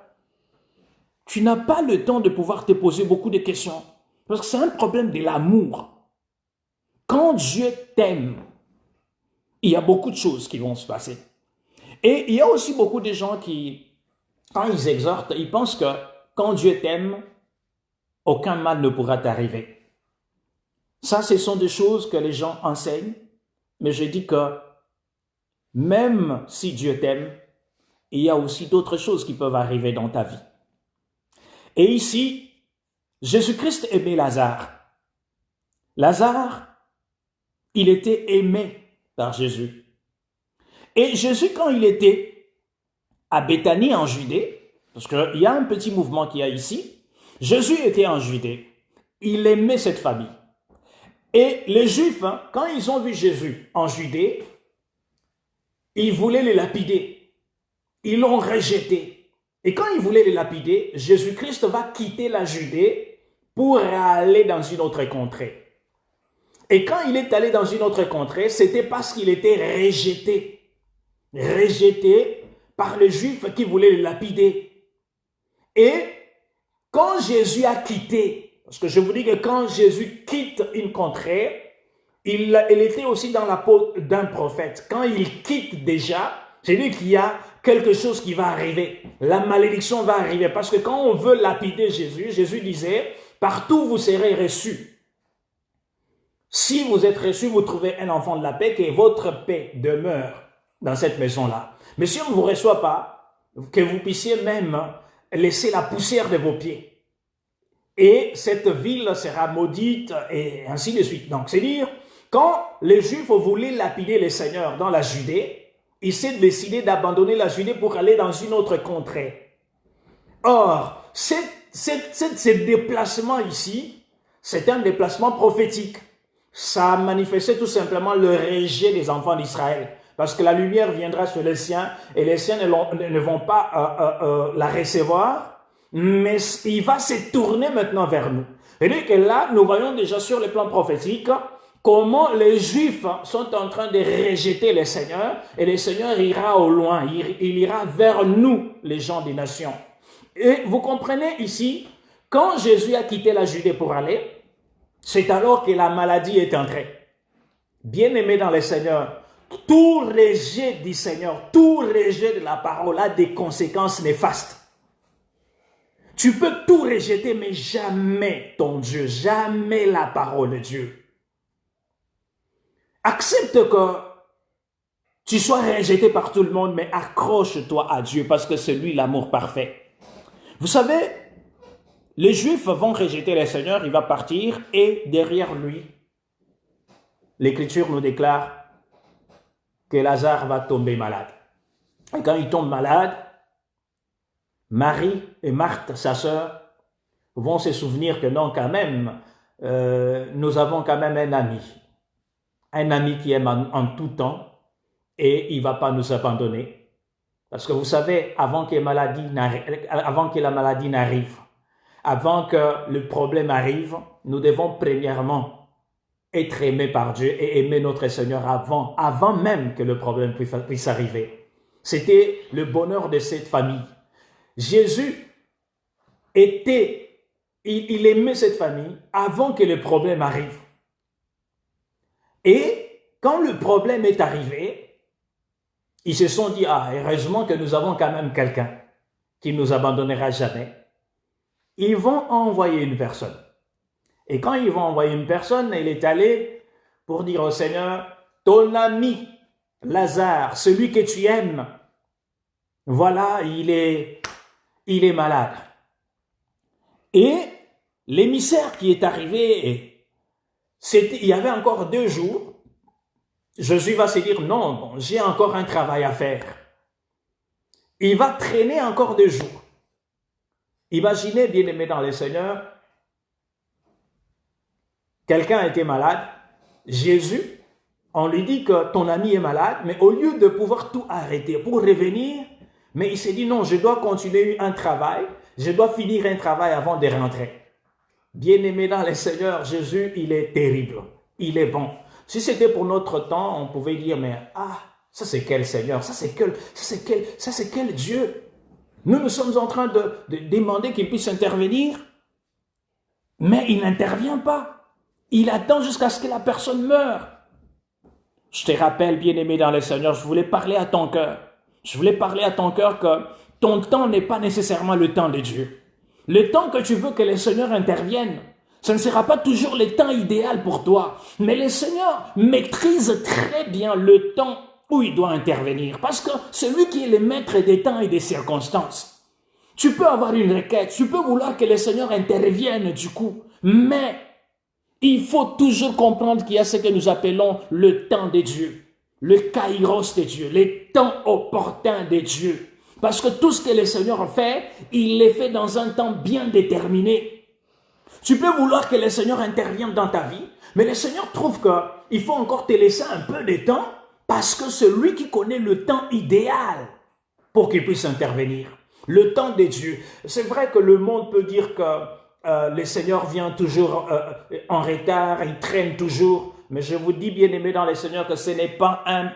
tu n'as pas le temps de pouvoir te poser beaucoup de questions. Parce que c'est un problème de l'amour. Quand Dieu t'aime, il y a beaucoup de choses qui vont se passer. Et il y a aussi beaucoup de gens qui, quand ils exhortent, ils pensent que quand Dieu t'aime, aucun mal ne pourra t'arriver. Ça, ce sont des choses que les gens enseignent, mais je dis que même si Dieu t'aime, il y a aussi d'autres choses qui peuvent arriver dans ta vie. Et ici, Jésus-Christ aimait Lazare. Lazare, il était aimé par Jésus. Et Jésus, quand il était à Béthanie en Judée, parce qu'il y a un petit mouvement qu'il y a ici, Jésus était en Judée. Il aimait cette famille. Et les Juifs, quand ils ont vu Jésus en Judée, ils voulaient le lapider. Ils l'ont rejeté. Et quand ils voulaient le lapider, Jésus-Christ va quitter la Judée pour aller dans une autre contrée. Et quand il est allé dans une autre contrée, c'était parce qu'il était rejeté. Rejeté par les Juifs qui voulaient le lapider. Et quand Jésus a quitté, parce que je vous dis que quand Jésus quitte une contrée, il était aussi dans la peau d'un prophète. Quand il quitte déjà, c'est lui qu'il y a quelque chose qui va arriver. La malédiction va arriver. Parce que quand on veut lapider Jésus, Jésus disait, partout vous serez reçus. Si vous êtes reçus, vous trouvez un enfant de la paix, que votre paix demeure dans cette maison-là. Mais si on ne vous reçoit pas, que vous puissiez même laisser la poussière de vos pieds. Et cette ville sera maudite et ainsi de suite. Donc, c'est dire, quand les Juifs voulaient lapider les seigneurs dans la Judée, ils s'est décidé d'abandonner la Judée pour aller dans une autre contrée. Or, ce déplacement ici, c'est un déplacement prophétique. Ça manifestait tout simplement le rejet des enfants d'Israël. Parce que la lumière viendra sur les siens et les siens ne vont pas la recevoir, mais il va se tourner maintenant vers nous. Et que là, nous voyons déjà sur le plan prophétique comment les Juifs sont en train de rejeter le Seigneur et le Seigneur ira au loin, il ira vers nous, les gens des nations. Et vous comprenez ici, quand Jésus a quitté la Judée pour aller, c'est alors que la maladie est entrée. Bien-aimé dans le Seigneur, tout rejet du Seigneur, tout rejet de la parole a des conséquences néfastes. Tu peux tout rejeter, mais jamais ton Dieu, jamais la parole de Dieu. Accepte que tu sois rejeté par tout le monde, mais accroche-toi à Dieu parce que c'est lui l'amour parfait. Vous savez, les Juifs vont rejeter le Seigneur, il va partir et derrière lui, l'Écriture nous déclare que Lazare va tomber malade. Et quand il tombe malade, Marie et Marthe, sa sœur, vont se souvenir que non, quand même, nous avons quand même un ami. un ami qui aime en tout temps et il ne va pas nous abandonner. Parce que vous savez, avant que la maladie n'arrive, avant que le problème arrive, nous devons premièrement être aimés par Dieu et aimer notre Seigneur avant même que le problème puisse arriver. C'était le bonheur de cette famille. Jésus il aimait cette famille avant que le problème arrive. Et quand le problème est arrivé, ils se sont dit, ah, heureusement que nous avons quand même quelqu'un qui ne nous abandonnera jamais. Ils vont envoyer une personne. Et quand ils vont envoyer une personne, il est allé pour dire au Seigneur, ton ami Lazare, celui que tu aimes, voilà, il est malade. Et l'émissaire qui est arrivé, il y avait encore 2 jours, Jésus va se dire, non, bon, j'ai encore un travail à faire. Il va traîner encore 2 jours. Imaginez, bien-aimés dans le Seigneur, quelqu'un était malade, Jésus, on lui dit que ton ami est malade, mais au lieu de pouvoir tout arrêter pour revenir, mais il s'est dit non, je dois continuer un travail, je dois finir un travail avant de rentrer. Bien-aimé dans le Seigneur, Jésus, il est terrible, il est bon. Si c'était pour notre temps, on pouvait dire, mais ça c'est quel Seigneur, ça c'est quel Dieu. Nous sommes en train de demander qu'il puisse intervenir, mais il n'intervient pas. Il attend jusqu'à ce que la personne meure. Je te rappelle, bien-aimé dans le Seigneur, je voulais parler à ton cœur. Je voulais parler à ton cœur que ton temps n'est pas nécessairement le temps de Dieu. Le temps que tu veux que le Seigneur intervienne, ce ne sera pas toujours le temps idéal pour toi. Mais le Seigneur maîtrise très bien le temps où il doit intervenir. Parce que c'est lui qui est le maître des temps et des circonstances. Tu peux avoir une requête, tu peux vouloir que le Seigneur intervienne du coup, mais il faut toujours comprendre qu'il y a ce que nous appelons le temps de Dieu, le kairos de Dieu, les temps opportuns de Dieu. Parce que tout ce que le Seigneur fait, il le fait dans un temps bien déterminé. Tu peux vouloir que le Seigneur intervienne dans ta vie, mais le Seigneur trouve qu'il faut encore te laisser un peu de temps parce que c'est lui qui connaît le temps idéal pour qu'il puisse intervenir. Le temps de Dieu. C'est vrai que le monde peut dire que le Seigneur vient toujours en retard, il traîne toujours. Mais je vous dis, bien-aimés dans le Seigneur, que ce n'est pas un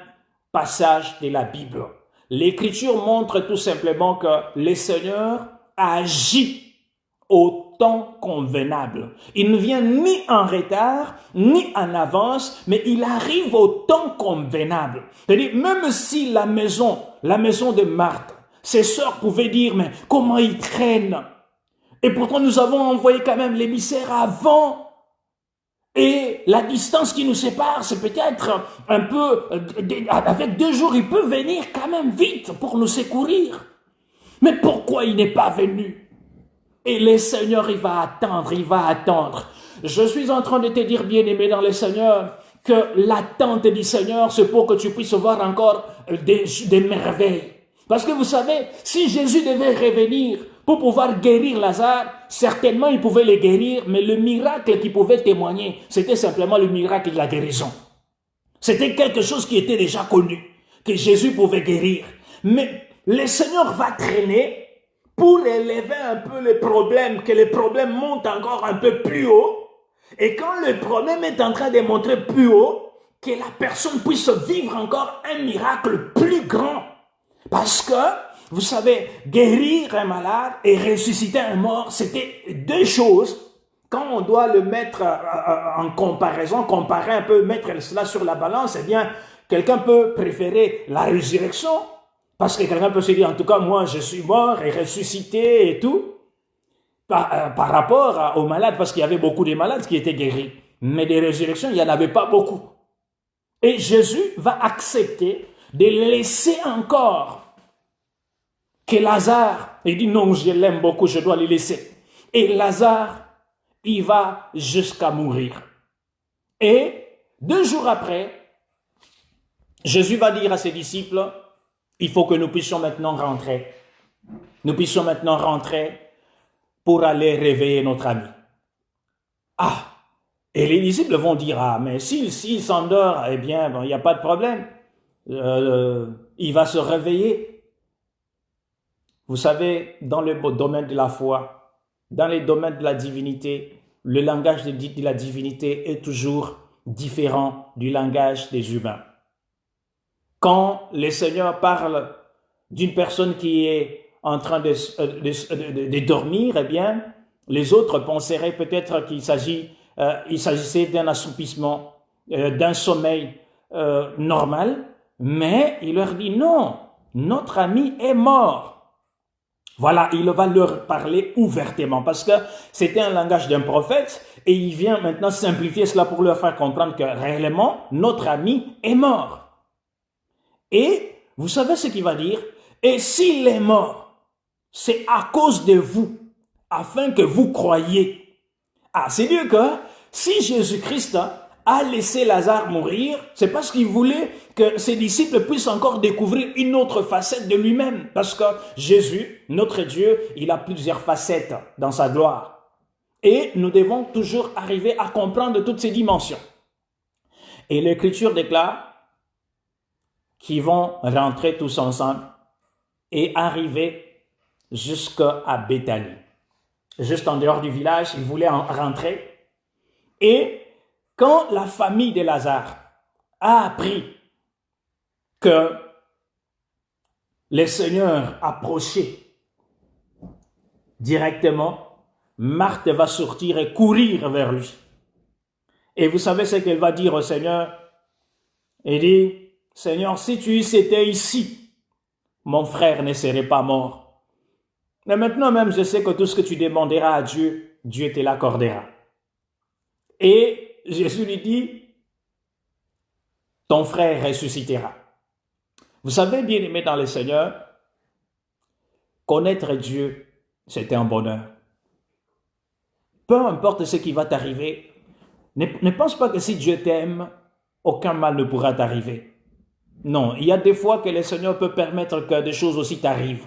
passage de la Bible. L'Écriture montre tout simplement que le Seigneur agit au temps convenable. Il ne vient ni en retard, ni en avance, mais il arrive au temps convenable. C'est-à-dire, même si la maison de Marthe, ses sœurs pouvaient dire, mais comment il traîne? Et pourtant, nous avons envoyé quand même l'émissaire avant. Et la distance qui nous sépare, c'est peut-être un peu, avec 2 jours, il peut venir quand même vite pour nous secourir. Mais pourquoi il n'est pas venu? Et le Seigneur, il va attendre. Je suis en train de te dire, bien-aimé dans le Seigneur, que l'attente du Seigneur, c'est pour que tu puisses voir encore des merveilles. Parce que vous savez, si Jésus devait revenir pour pouvoir guérir Lazare, certainement il pouvait le guérir, mais le miracle qui pouvait témoigner, c'était simplement le miracle de la guérison. C'était quelque chose qui était déjà connu, que Jésus pouvait guérir. Mais le Seigneur va traîner pour élever un peu les problèmes, que les problèmes montent encore un peu plus haut. Et quand le problème est en train de monter plus haut, que la personne puisse vivre encore un miracle plus grand. Parce que, vous savez, guérir un malade et ressusciter un mort, c'était 2 choses. Quand on doit le mettre en comparaison, comparer un peu, mettre cela sur la balance, eh bien, quelqu'un peut préférer la résurrection, parce que quelqu'un peut se dire, en tout cas, moi, je suis mort et ressuscité et tout, par rapport aux malades, parce qu'il y avait beaucoup de malades qui étaient guéris. Mais des résurrections, il n'y en avait pas beaucoup. Et Jésus va accepter de laisser encore que Lazare, il dit non, je l'aime beaucoup, je dois le laisser. Et Lazare, il va jusqu'à mourir. Et 2 jours après, Jésus va dire à ses disciples, il faut que nous puissions maintenant rentrer. Nous puissions maintenant rentrer pour aller réveiller notre ami. Ah, Et les disciples vont dire, ah, mais s'il s'endort, eh bien, il n'y a pas de problème. Il va se réveiller. Vous savez, dans le domaine de la foi, dans les domaines de la divinité, le langage de la divinité est toujours différent du langage des humains. Quand le Seigneur parle d'une personne qui est en train de dormir, eh bien, les autres penseraient peut-être qu'il s'agissait d'un assoupissement, d'un sommeil normal, mais il leur dit non, notre ami est mort. Voilà, il va leur parler ouvertement parce que c'était un langage d'un prophète et il vient maintenant simplifier cela pour leur faire comprendre que réellement, notre ami est mort. Et vous savez ce qu'il va dire? Et s'il est mort, c'est à cause de vous, afin que vous croyiez. Ah, c'est-à-dire que si Jésus-Christ a laissé Lazare mourir, c'est parce qu'il voulait que ses disciples puissent encore découvrir une autre facette de lui-même. Parce que Jésus, notre Dieu, il a plusieurs facettes dans sa gloire. Et nous devons toujours arriver à comprendre toutes ces dimensions. Et l'Écriture déclare qu'ils vont rentrer tous ensemble et arriver jusqu'à Béthanie. Juste en dehors du village, ils voulaient rentrer. Et quand la famille de Lazare a appris que le Seigneur approchait directement, Marthe va sortir et courir vers lui. Et vous savez ce qu'elle va dire au Seigneur? Elle dit, Seigneur, si tu étais ici, mon frère ne serait pas mort. Mais maintenant même, je sais que tout ce que tu demanderas à Dieu, Dieu te l'accordera. Et Jésus lui dit, ton frère ressuscitera. Vous savez, bien aimé dans le Seigneur, connaître Dieu, c'est un bonheur. Peu importe ce qui va t'arriver, ne pense pas que si Dieu t'aime, aucun mal ne pourra t'arriver. Non, il y a des fois que le Seigneur peut permettre que des choses aussi t'arrivent.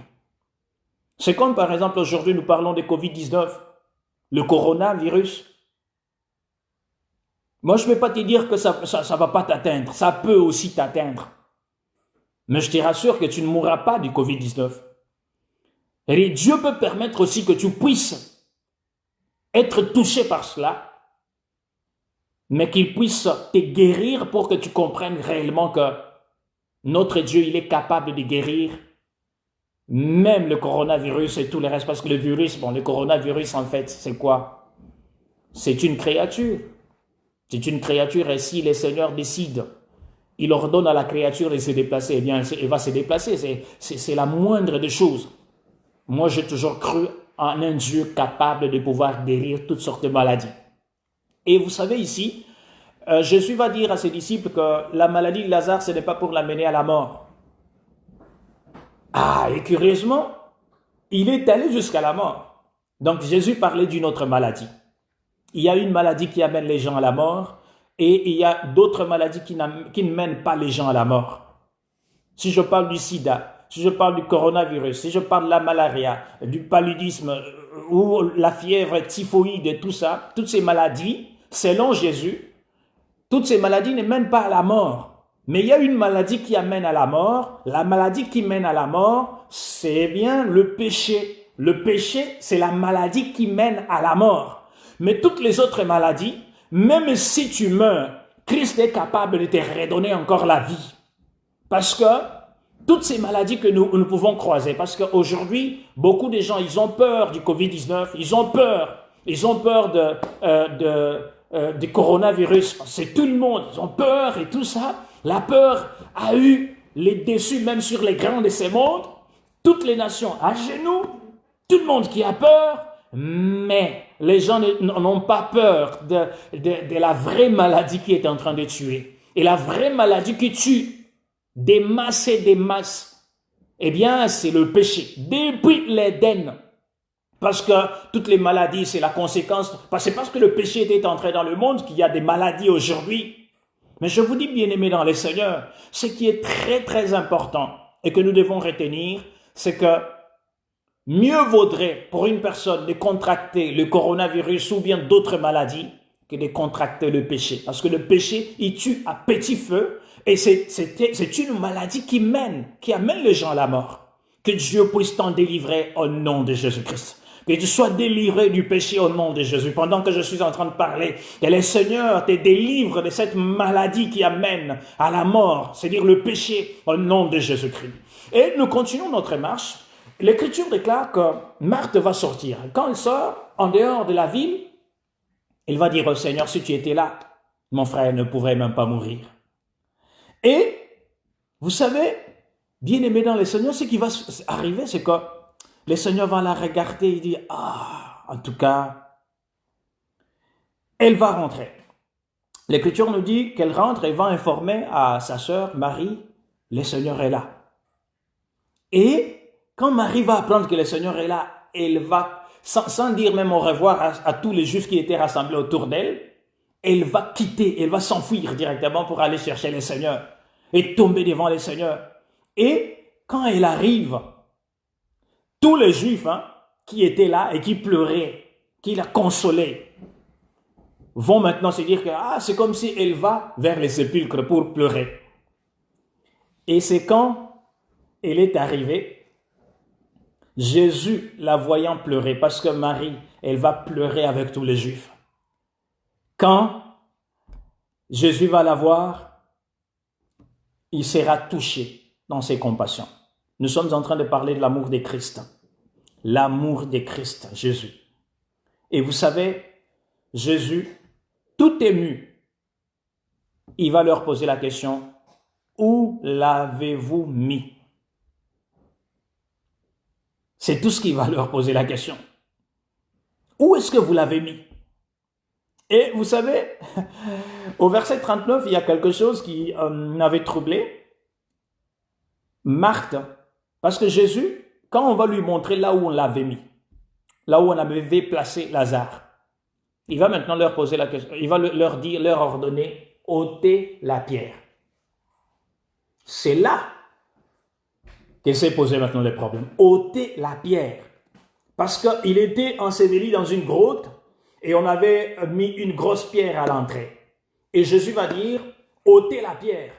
C'est comme par exemple aujourd'hui nous parlons de Covid-19, le coronavirus. Moi je ne vais pas te dire que ça va pas t'atteindre, ça peut aussi t'atteindre. Mais je te rassure que tu ne mourras pas du Covid-19. Et Dieu peut permettre aussi que tu puisses être touché par cela, mais qu'il puisse te guérir pour que tu comprennes réellement que notre Dieu, il est capable de guérir même le coronavirus et tout le reste. Parce que le virus, le coronavirus en fait, c'est quoi? C'est une créature. C'est une créature et si le Seigneur décide, il ordonne à la créature de se déplacer, eh bien, elle va se déplacer. C'est la moindre des choses. Moi, j'ai toujours cru en un Dieu capable de pouvoir guérir toutes sortes de maladies. Et vous savez ici, Jésus va dire à ses disciples que la maladie de Lazare, ce n'est pas pour l'amener à la mort. Ah, et curieusement, il est allé jusqu'à la mort. Donc Jésus parlait d'une autre maladie. Il y a une maladie qui amène les gens à la mort et il y a d'autres maladies qui ne mènent pas les gens à la mort. Si je parle du sida, si je parle du coronavirus, si je parle de la malaria, du paludisme ou la fièvre typhoïde et tout ça, toutes ces maladies, selon Jésus, toutes ces maladies ne mènent pas à la mort. Mais il y a une maladie qui amène à la mort. La maladie qui mène à la mort, c'est bien le péché. Le péché, c'est la maladie qui mène à la mort. Mais toutes les autres maladies, même si tu meurs, Christ est capable de te redonner encore la vie. Parce que toutes ces maladies que nous pouvons croiser, parce qu'aujourd'hui, beaucoup de gens, ils ont peur du Covid-19, ils ont peur du coronavirus, c'est tout le monde, ils ont peur et tout ça. La peur a eu les dessus même sur les grands de ce monde, toutes les nations à genoux, tout le monde qui a peur, mais les gens n'ont pas peur de la vraie maladie qui est en train de tuer. Et la vraie maladie qui tue des masses et des masses, eh bien c'est le péché, depuis l'Éden. Parce que toutes les maladies, c'est la conséquence. C'est parce que le péché était entré dans le monde qu'il y a des maladies aujourd'hui. Mais je vous dis, bien-aimés dans les Seigneurs, ce qui est très très important et que nous devons retenir, c'est que mieux vaudrait pour une personne de contracter le coronavirus ou bien d'autres maladies que de contracter le péché. Parce que le péché, il tue à petit feu et c'est une maladie qui amène les gens à la mort. Que Dieu puisse t'en délivrer au nom de Jésus-Christ. Que tu sois délivré du péché au nom de Jésus. Pendant que je suis en train de parler, que le Seigneur te délivre de cette maladie qui amène à la mort, c'est-à-dire le péché au nom de Jésus-Christ. Et nous continuons notre marche. L'Écriture déclare que Marthe va sortir. Quand elle sort en dehors de la ville, elle va dire au Seigneur, si tu étais là, mon frère ne pourrait même pas mourir. Et vous savez, bien-aimé dans le Seigneur, ce qui va arriver, c'est que le Seigneur va la regarder et dire, ah, en tout cas, elle va rentrer. L'Écriture nous dit qu'elle rentre et va informer à sa sœur Marie, le Seigneur est là. Et quand Marie va apprendre que le Seigneur est là, elle va, sans dire même au revoir à tous les Juifs qui étaient rassemblés autour d'elle, elle va quitter, elle va s'enfuir directement pour aller chercher le Seigneur et tomber devant le Seigneur. Et quand elle arrive, tous les Juifs qui étaient là et qui pleuraient, qui la consolaient, vont maintenant se dire que c'est comme si elle va vers les sépulcres pour pleurer. Et c'est quand elle est arrivée, Jésus la voyant pleurer, parce que Marie, elle va pleurer avec tous les Juifs. Quand Jésus va la voir, il sera touché dans ses compassions. Nous sommes en train de parler de l'amour de Christ. L'amour de Christ, Jésus. Et vous savez, Jésus, tout ému, il va leur poser la question, où l'avez-vous mis? C'est tout ce qu'il va leur poser la question. Où est-ce que vous l'avez mis? Et vous savez, au verset 39, il y a quelque chose qui m'avait troublé. Marthe, parce que Jésus, quand on va lui montrer là où on l'avait mis, là où on avait placé Lazare, il va maintenant leur poser la question, il va leur ordonner, ôtez la pierre. C'est là qu'il s'est posé maintenant le problème. Ôtez la pierre. Parce qu'il était enseveli dans une grotte et on avait mis une grosse pierre à l'entrée. Et Jésus va dire, ôtez la pierre.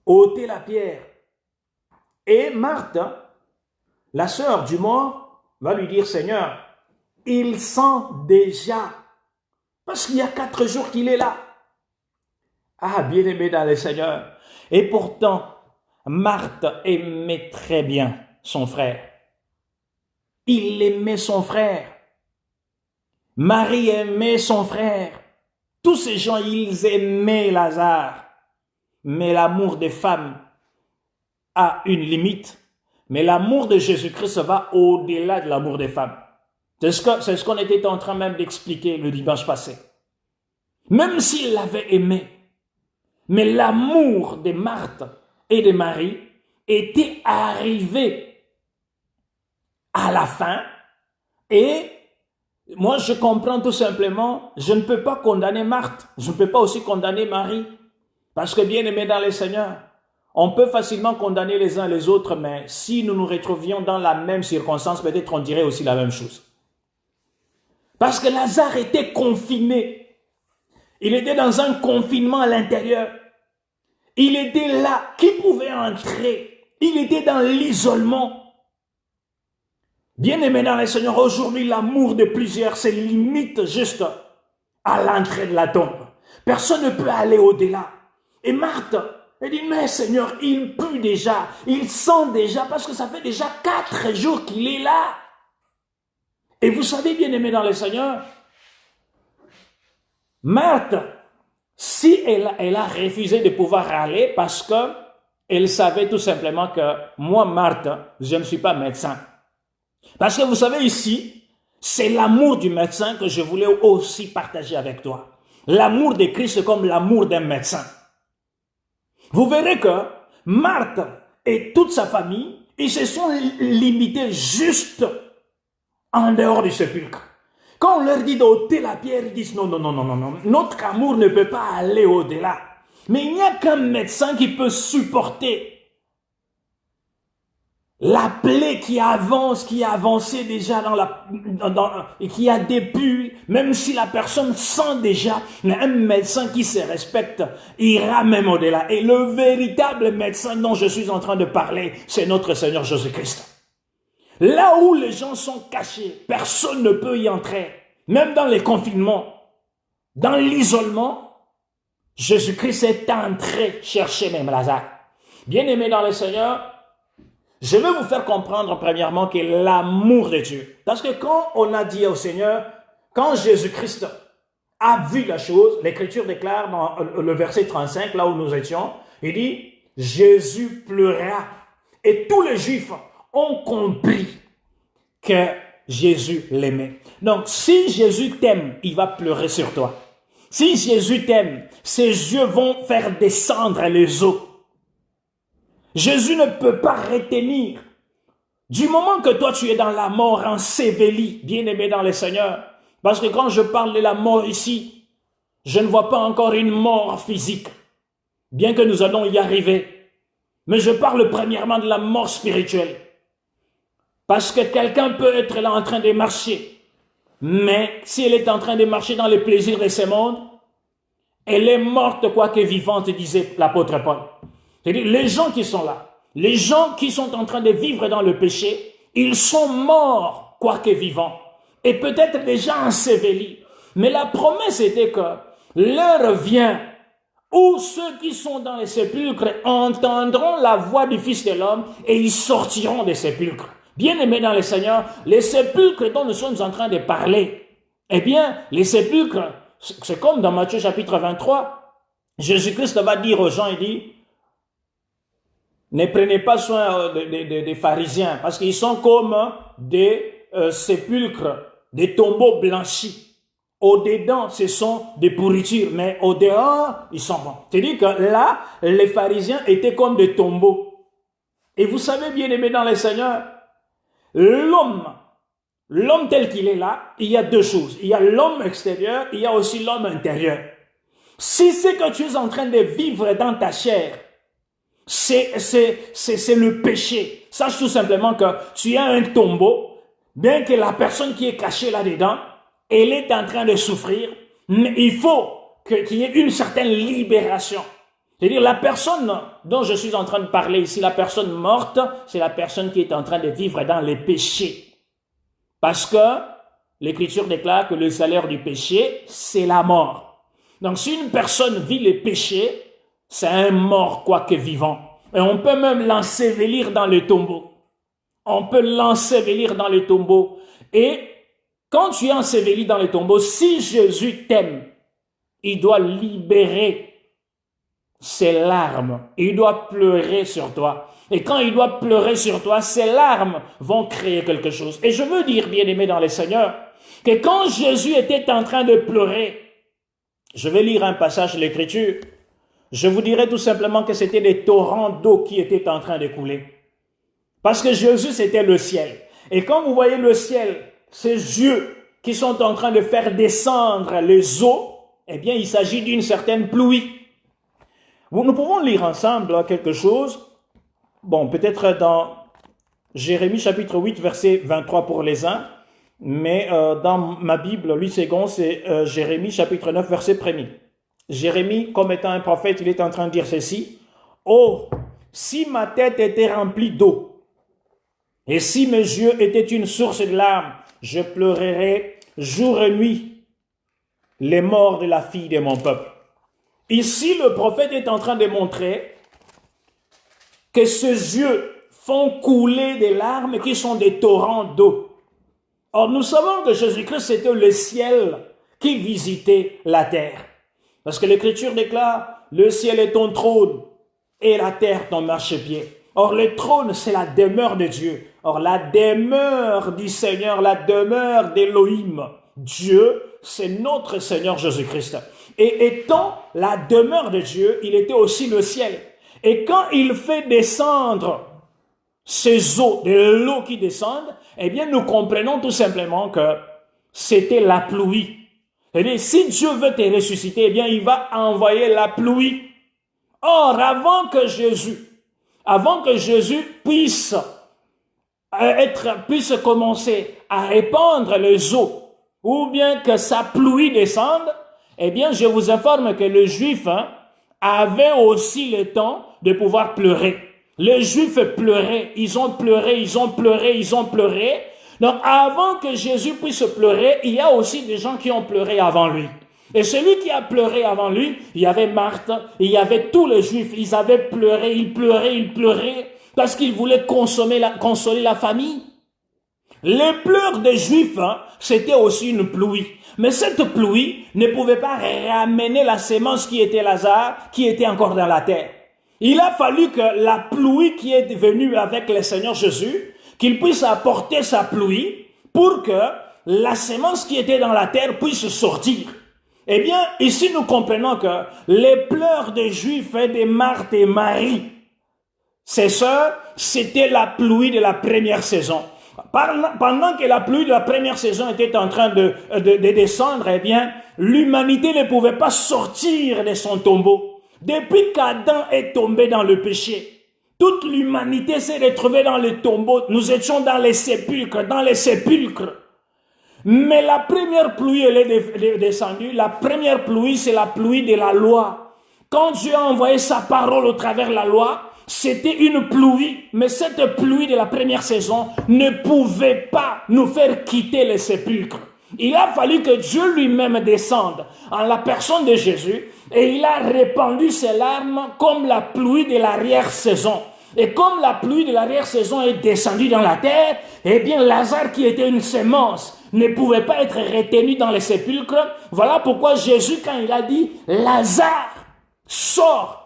Ôtez la pierre. Et Marthe, la sœur du mort, va lui dire, Seigneur, il sent déjà, parce qu'il y a 4 jours qu'il est là. Ah, bien-aimé dans le Seigneur. Et pourtant, Marthe aimait très bien son frère. Il aimait son frère. Marie aimait son frère. Tous ces gens, ils aimaient Lazare. Mais l'amour des femmes a une limite. Mais l'amour de Jésus-Christ va au-delà de l'amour des femmes. C'est ce qu'on était en train même d'expliquer le dimanche passé. Même s'il l'avait aimé, mais l'amour de Marthe et de Marie était arrivé à la fin. Et moi, je comprends tout simplement, je ne peux pas condamner Marthe, je ne peux pas aussi condamner Marie. Parce que bien aimé dans le Seigneur, on peut facilement condamner les uns les autres, mais si nous nous retrouvions dans la même circonstance, peut-être on dirait aussi la même chose. Parce que Lazare était confiné. Il était dans un confinement à l'intérieur. Il était là. Qui pouvait entrer? Il était dans l'isolement. Bien-aimé dans le Seigneur, aujourd'hui, l'amour de plusieurs se limite juste à l'entrée de la tombe. Personne ne peut aller au-delà. Et Marthe, elle dit, mais Seigneur, il pue déjà, il sent déjà, parce que ça fait déjà 4 jours qu'il est là. Et vous savez, bien-aimé dans le Seigneur, Marthe, si elle a refusé de pouvoir aller parce que elle savait tout simplement que moi, Marthe, je ne suis pas médecin. Parce que vous savez ici, c'est l'amour du médecin que je voulais aussi partager avec toi. L'amour de Christ comme l'amour d'un médecin. Vous verrez que Marthe et toute sa famille, ils se sont limités juste en dehors du sépulcre. Quand on leur dit d'ôter la pierre, ils disent non, non, non, non, non, non. Notre amour ne peut pas aller au-delà. Mais il n'y a qu'un médecin qui peut supporter La plaie qui avance, qui a avancé déjà et qui a début, même si la personne sent déjà, mais un médecin qui se respecte ira même au-delà. Et le véritable médecin dont je suis en train de parler, c'est notre Seigneur Jésus-Christ. Là où les gens sont cachés, personne ne peut y entrer. Même dans les confinements, dans l'isolement, Jésus-Christ est entré chercher même Lazare. Bien-aimé dans le Seigneur, je veux vous faire comprendre premièrement que l'amour de Dieu. Parce que quand on a dit au Seigneur, quand Jésus-Christ a vu la chose, l'Écriture déclare dans le verset 35, là où nous étions, il dit, Jésus pleura. Et tous les Juifs ont compris que Jésus l'aimait. Donc, si Jésus t'aime, il va pleurer sur toi. Si Jésus t'aime, ses yeux vont faire descendre les eaux. Jésus ne peut pas retenir. Du moment que toi tu es dans la mort enseveli, bien-aimé dans le Seigneur, parce que quand je parle de la mort ici, je ne vois pas encore une mort physique, bien que nous allons y arriver. Mais je parle premièrement de la mort spirituelle. Parce que quelqu'un peut être là en train de marcher, mais si elle est en train de marcher dans les plaisirs de ce monde, elle est morte quoique vivante, disait l'apôtre Paul. C'est-à-dire, les gens qui sont là, les gens qui sont en train de vivre dans le péché, ils sont morts, quoique vivants, et peut-être déjà ensevelis. Mais la promesse était que l'heure vient où ceux qui sont dans les sépulcres entendront la voix du Fils de l'homme et ils sortiront des sépulcres. Bien-aimés dans le Seigneur, les sépulcres dont nous sommes en train de parler, eh bien, les sépulcres, c'est comme dans Matthieu chapitre 23, Jésus-Christ va dire aux gens, il dit, ne prenez pas soin des pharisiens, parce qu'ils sont comme des sépulcres, des tombeaux blanchis. Au-dedans, ce sont des pourritures, mais au-dehors, ils sont bons. C'est-à-dire que là, les pharisiens étaient comme des tombeaux. Et vous savez, bien aimé dans le Seigneur, l'homme tel qu'il est là, il y a deux choses. Il y a l'homme extérieur, il y a aussi l'homme intérieur. Si c'est que tu es en train de vivre dans ta chair, c'est le péché. Sache tout simplement que tu as un tombeau, bien que la personne qui est cachée là-dedans, elle est en train de souffrir, mais il faut qu'il y ait une certaine libération. C'est-à-dire la personne dont je suis en train de parler ici, la personne morte, c'est la personne qui est en train de vivre dans les péchés. Parce que l'Écriture déclare que le salaire du péché, c'est la mort. Donc si une personne vit les péchés, c'est un mort quoique vivant. Et on peut même l'ensevelir dans le tombeau. On peut l'ensevelir dans le tombeau. Et quand tu es enseveli dans le tombeau, si Jésus t'aime, il doit libérer ses larmes. Il doit pleurer sur toi. Et quand il doit pleurer sur toi, ses larmes vont créer quelque chose. Et je veux dire, bien-aimé dans le Seigneur, que quand Jésus était en train de pleurer, je vais lire un passage de l'Écriture, je vous dirai tout simplement que c'était des torrents d'eau qui étaient en train de couler. Parce que Jésus, c'était le ciel. Et quand vous voyez le ciel, ces yeux qui sont en train de faire descendre les eaux, eh bien, il s'agit d'une certaine pluie. Nous pouvons lire ensemble quelque chose. Bon, peut-être dans Jérémie chapitre 8, verset 23 pour les uns, mais dans ma Bible, 8 secondes, c'est Jérémie chapitre 9, verset 1er. Jérémie, comme étant un prophète, il est en train de dire ceci. « Oh, si ma tête était remplie d'eau, et si mes yeux étaient une source de larmes, je pleurerais jour et nuit les morts de la fille de mon peuple. » Ici, le prophète est en train de montrer que ses yeux font couler des larmes qui sont des torrents d'eau. Or, nous savons que Jésus-Christ, c'était le ciel qui visitait la terre. Parce que l'Écriture déclare, le ciel est ton trône et la terre ton marchepied. Or, le trône, c'est la demeure de Dieu. Or, la demeure du Seigneur, la demeure d'Élohim, Dieu, c'est notre Seigneur Jésus-Christ. Et étant la demeure de Dieu, il était aussi le ciel. Et quand il fait descendre ces eaux, de l'eau qui descendent, eh bien, nous comprenons tout simplement que c'était la pluie. C'est-à-dire, si Dieu veut te ressusciter, eh bien, il va envoyer la pluie. Or, avant que Jésus puisse puisse commencer à répandre les eaux, ou bien que sa pluie descende, eh bien, je vous informe que le Juif avait aussi le temps de pouvoir pleurer. Les Juifs pleuraient, ils ont pleuré, ils ont pleuré, ils ont pleuré. Donc, avant que Jésus puisse pleurer, il y a aussi des gens qui ont pleuré avant lui. Et celui qui a pleuré avant lui, il y avait Marthe, il y avait tous les Juifs, ils avaient pleuré, ils pleuraient, parce qu'ils voulaient consoler la famille. Les pleurs des Juifs, c'était aussi une pluie. Mais cette pluie ne pouvait pas ramener la sémence qui était Lazare, qui était encore dans la terre. Il a fallu que la pluie qui est venue avec le Seigneur Jésus, qu'il puisse apporter sa pluie pour que la sémence qui était dans la terre puisse sortir. Eh bien, ici nous comprenons que les pleurs des Juifs et des Marthe et Marie, ses sœurs, c'était la pluie de la première saison. Pendant que la pluie de la première saison était en train de descendre, eh bien, l'humanité ne pouvait pas sortir de son tombeau. Depuis qu'Adam est tombé dans le péché, toute l'humanité s'est retrouvée dans le tombeau. Nous étions dans les sépulcres, Mais la première pluie, elle est descendue. La première pluie, c'est la pluie de la loi. Quand Dieu a envoyé sa parole au travers de la loi, c'était une pluie, mais cette pluie de la première saison ne pouvait pas nous faire quitter les sépulcres. Il a fallu que Dieu lui-même descende en la personne de Jésus et il a répandu ses larmes comme la pluie de l'arrière-saison. Et comme la pluie de l'arrière-saison est descendue dans la terre, eh bien Lazare qui était une sémence ne pouvait pas être retenu dans les sépulcres. Voilà pourquoi Jésus, quand il a dit « Lazare, sors !»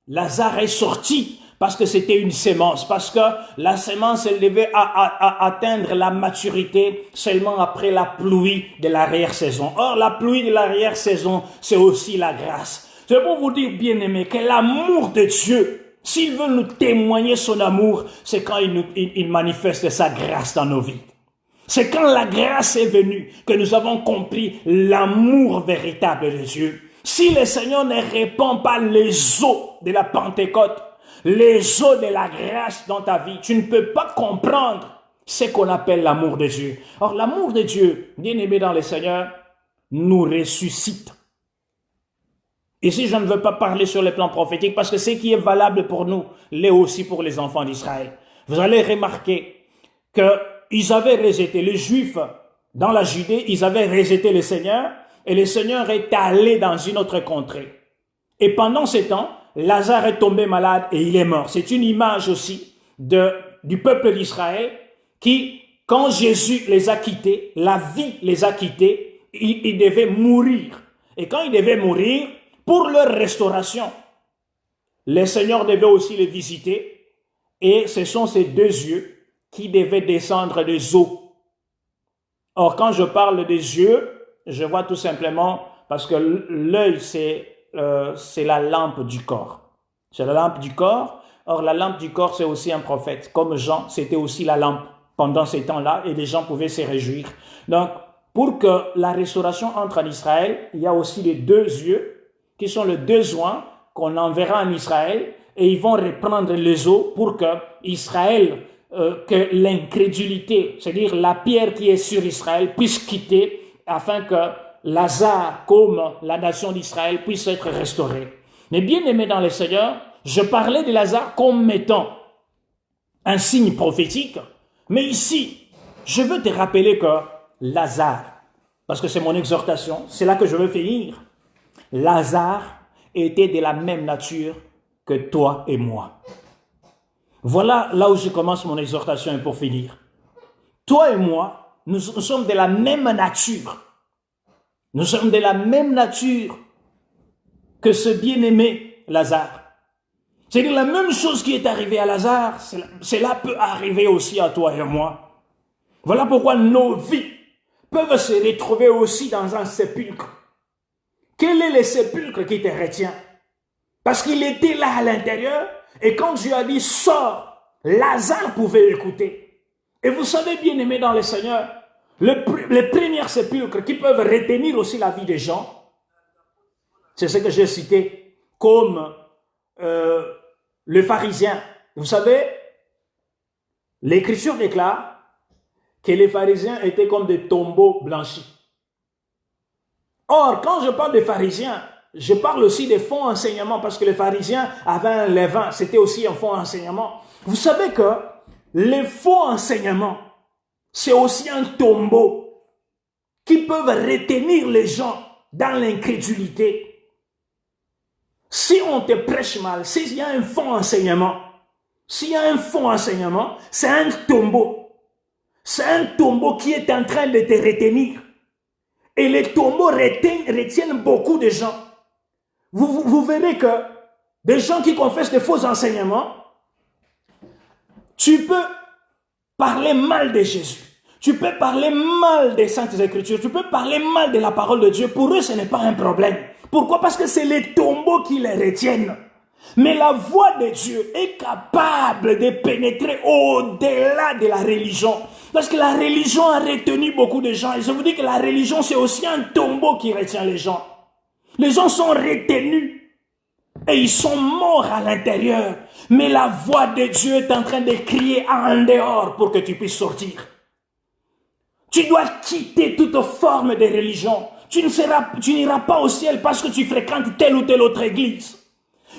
Lazare est sorti parce que c'était une sémence, parce que la sémence, elle devait atteindre la maturité seulement après la pluie de l'arrière-saison. Or, la pluie de l'arrière-saison, c'est aussi la grâce. C'est pour vous dire, bien-aimés, que l'amour de Dieu, s'il veut nous témoigner son amour, c'est quand il manifeste sa grâce dans nos vies. C'est quand la grâce est venue que nous avons compris l'amour véritable de Dieu. Si le Seigneur ne répand pas les eaux de la Pentecôte, les eaux de la grâce dans ta vie, tu ne peux pas comprendre ce qu'on appelle l'amour de Dieu. Or, l'amour de Dieu, bien-aimé dans le Seigneur, nous ressuscite. Ici, je ne veux pas parler sur le plan prophétique parce que ce qui est valable pour nous l'est aussi pour les enfants d'Israël. Vous allez remarquer qu'ils avaient rejeté, les Juifs dans la Judée, ils avaient rejeté le Seigneur. Et le Seigneur est allé dans une autre contrée. Et pendant ce temps, Lazare est tombé malade et il est mort. C'est une image aussi du peuple d'Israël qui, quand Jésus les a quittés, la vie les a quittés, ils devaient mourir. Et quand ils devaient mourir, pour leur restauration, le Seigneur devait aussi les visiter. Et ce sont ces deux yeux qui devaient descendre des eaux. Or, quand je parle des yeux, je vois tout simplement, parce que l'œil, c'est la lampe du corps. C'est la lampe du corps. Or, la lampe du corps, c'est aussi un prophète. Comme Jean, c'était aussi la lampe pendant ces temps-là, et les gens pouvaient se réjouir. Donc, pour que la restauration entre en Israël, il y a aussi les deux yeux, qui sont les deux oints qu'on enverra en Israël, et ils vont reprendre les eaux pour que Israël, que l'incrédulité, c'est-à-dire la pierre qui est sur Israël, puisse quitter, afin que Lazare, comme la nation d'Israël, puisse être restaurée. Mais bien aimé dans le Seigneur, je parlais de Lazare comme étant un signe prophétique, mais ici, je veux te rappeler que Lazare, parce que c'est mon exhortation, c'est là que je veux finir, Lazare était de la même nature que toi et moi. Voilà là où je commence mon exhortation et pour finir. Toi et moi, nous sommes de la même nature. Nous sommes de la même nature que ce bien-aimé Lazare. C'est-à-dire la même chose qui est arrivée à Lazare, cela peut arriver aussi à toi et à moi. Voilà pourquoi nos vies peuvent se retrouver aussi dans un sépulcre. Quel est le sépulcre qui te retient? Parce qu'il était là à l'intérieur et quand Dieu a dit « sors », Lazare pouvait écouter. Et vous savez, bien-aimés dans le Seigneur, les premiers sépulcres qui peuvent retenir aussi la vie des gens, c'est ce que j'ai cité, comme le pharisien. Vous savez, L'Écriture déclare que les pharisiens étaient comme des tombeaux blanchis. Or, quand je parle des pharisiens, je parle aussi des faux enseignements, parce que les pharisiens avaient un levain, c'était aussi un faux enseignement. Vous savez que les faux enseignements, c'est aussi un tombeau qui peuvent retenir les gens dans l'incrédulité. Si on te prêche mal, s'il y a un faux enseignement, c'est un tombeau. C'est un tombeau qui est en train de te retenir. Et les tombeaux retiennent beaucoup de gens. Vous verrez que des gens qui confessent de faux enseignements, tu peux parler mal de Jésus. Tu peux parler mal des Saintes Écritures. Tu peux parler mal de la parole de Dieu. Pour eux, ce n'est pas un problème. Pourquoi? Parce que c'est les tombeaux qui les retiennent. Mais la voix de Dieu est capable de pénétrer au-delà de la religion. Parce que la religion a retenu beaucoup de gens. Et je vous dis que la religion, c'est aussi un tombeau qui retient les gens. Les gens sont retenus. Et ils sont morts à l'intérieur. Mais la voix de Dieu est en train de crier en dehors pour que tu puisses sortir. Tu dois quitter toute forme de religion. Tu n'iras pas au ciel parce que tu fréquentes telle ou telle autre église.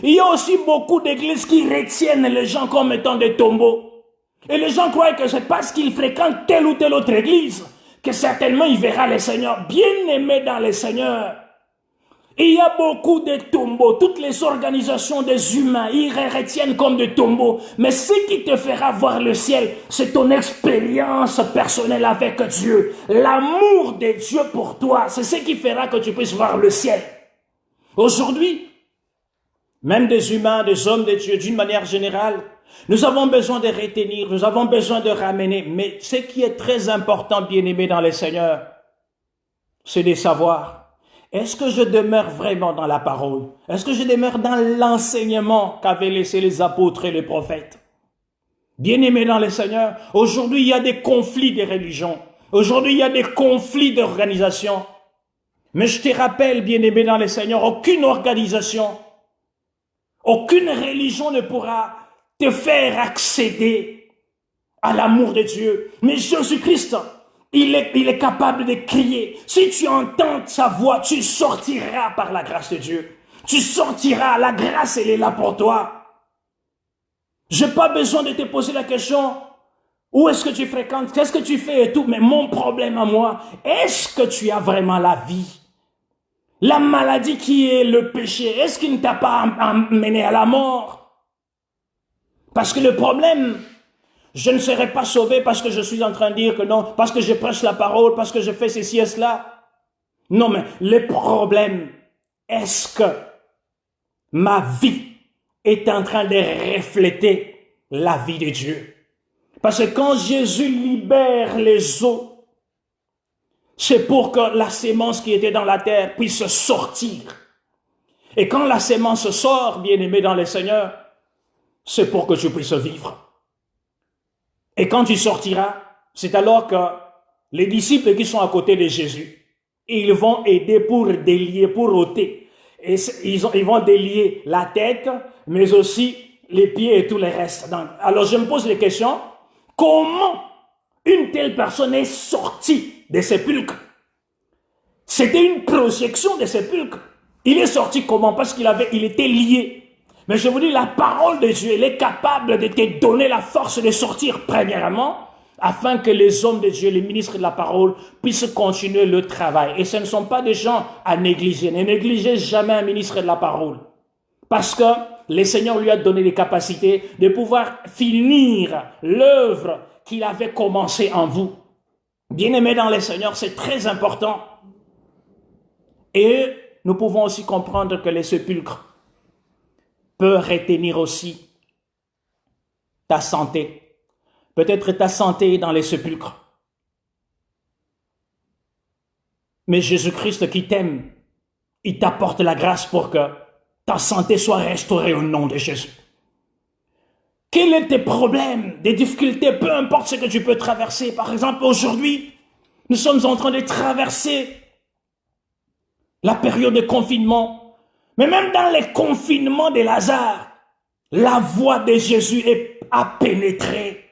Il y a aussi beaucoup d'églises qui retiennent les gens comme étant des tombeaux. Et les gens croient que c'est parce qu'ils fréquentent telle ou telle autre église que certainement il verra le Seigneur. Bien-aimé dans le Seigneur. Il y a beaucoup de tombeaux. Toutes les organisations des humains, ils retiennent comme des tombeaux. Mais ce qui te fera voir le ciel, c'est ton expérience personnelle avec Dieu. L'amour de Dieu pour toi, c'est ce qui fera que tu puisses voir le ciel. Aujourd'hui, même des humains, des hommes de Dieu, d'une manière générale, nous avons besoin de retenir, nous avons besoin de ramener. Mais ce qui est très important, bien-aimé dans le Seigneur, c'est de savoir, est-ce que je demeure vraiment dans la parole? Est-ce que je demeure dans l'enseignement qu'avaient laissé les apôtres et les prophètes? Bien-aimé dans le Seigneur, aujourd'hui il y a des conflits de religions. Aujourd'hui il y a des conflits d'organisation. Mais je te rappelle, bien-aimé dans le Seigneur, aucune organisation, aucune religion ne pourra te faire accéder à l'amour de Dieu. Mais Jésus-Christ, il est capable de crier. Si tu entends sa voix, tu sortiras par la grâce de Dieu. Tu sortiras, la grâce elle est là pour toi. Je n'ai pas besoin de te poser la question, où est-ce que tu fréquentes, qu'est-ce que tu fais et tout, mais mon problème à moi, est-ce que tu as vraiment la vie? La maladie qui est le péché, est-ce qu'il ne t'a pas amené à la mort? Parce que le problème, je ne serai pas sauvé parce que je suis en train de dire que non, parce que je prêche la parole, parce que je fais ceci et cela. Non, mais le problème, est-ce que ma vie est en train de refléter la vie de Dieu? Parce que quand Jésus libère les eaux, c'est pour que la sémence qui était dans la terre puisse sortir. Et quand la sémence sort, bien-aimé dans le Seigneur, c'est pour que tu puisses vivre. Et quand tu sortiras, c'est alors que les disciples qui sont à côté de Jésus, ils vont aider pour délier, pour ôter. Et ils vont délier la tête, mais aussi les pieds et tout le reste. Alors je me pose les questions, comment une telle personne est sortie des sépulcres? C'était une projection des sépulcres. Il est sorti comment? Parce il était lié. Mais je vous dis, la parole de Dieu, elle est capable de te donner la force de sortir premièrement, afin que les hommes de Dieu, les ministres de la parole, puissent continuer le travail. Et ce ne sont pas des gens à négliger. Ne négligez jamais un ministre de la parole. Parce que le Seigneur lui a donné les capacités de pouvoir finir l'œuvre qu'il avait commencée en vous. Bien-aimés dans le Seigneur, c'est très important. Et nous pouvons aussi comprendre que les sépulcres peuvent retenir aussi ta santé. Peut-être ta santé est dans les sépulcres. Mais Jésus-Christ qui t'aime, il t'apporte la grâce pour que ta santé soit restaurée au nom de Jésus. Quels sont tes problèmes, des difficultés, peu importe ce que tu peux traverser. Par exemple, aujourd'hui, nous sommes en train de traverser la période de confinement. Mais même dans les confinements de Lazare, la voix de Jésus a pénétré.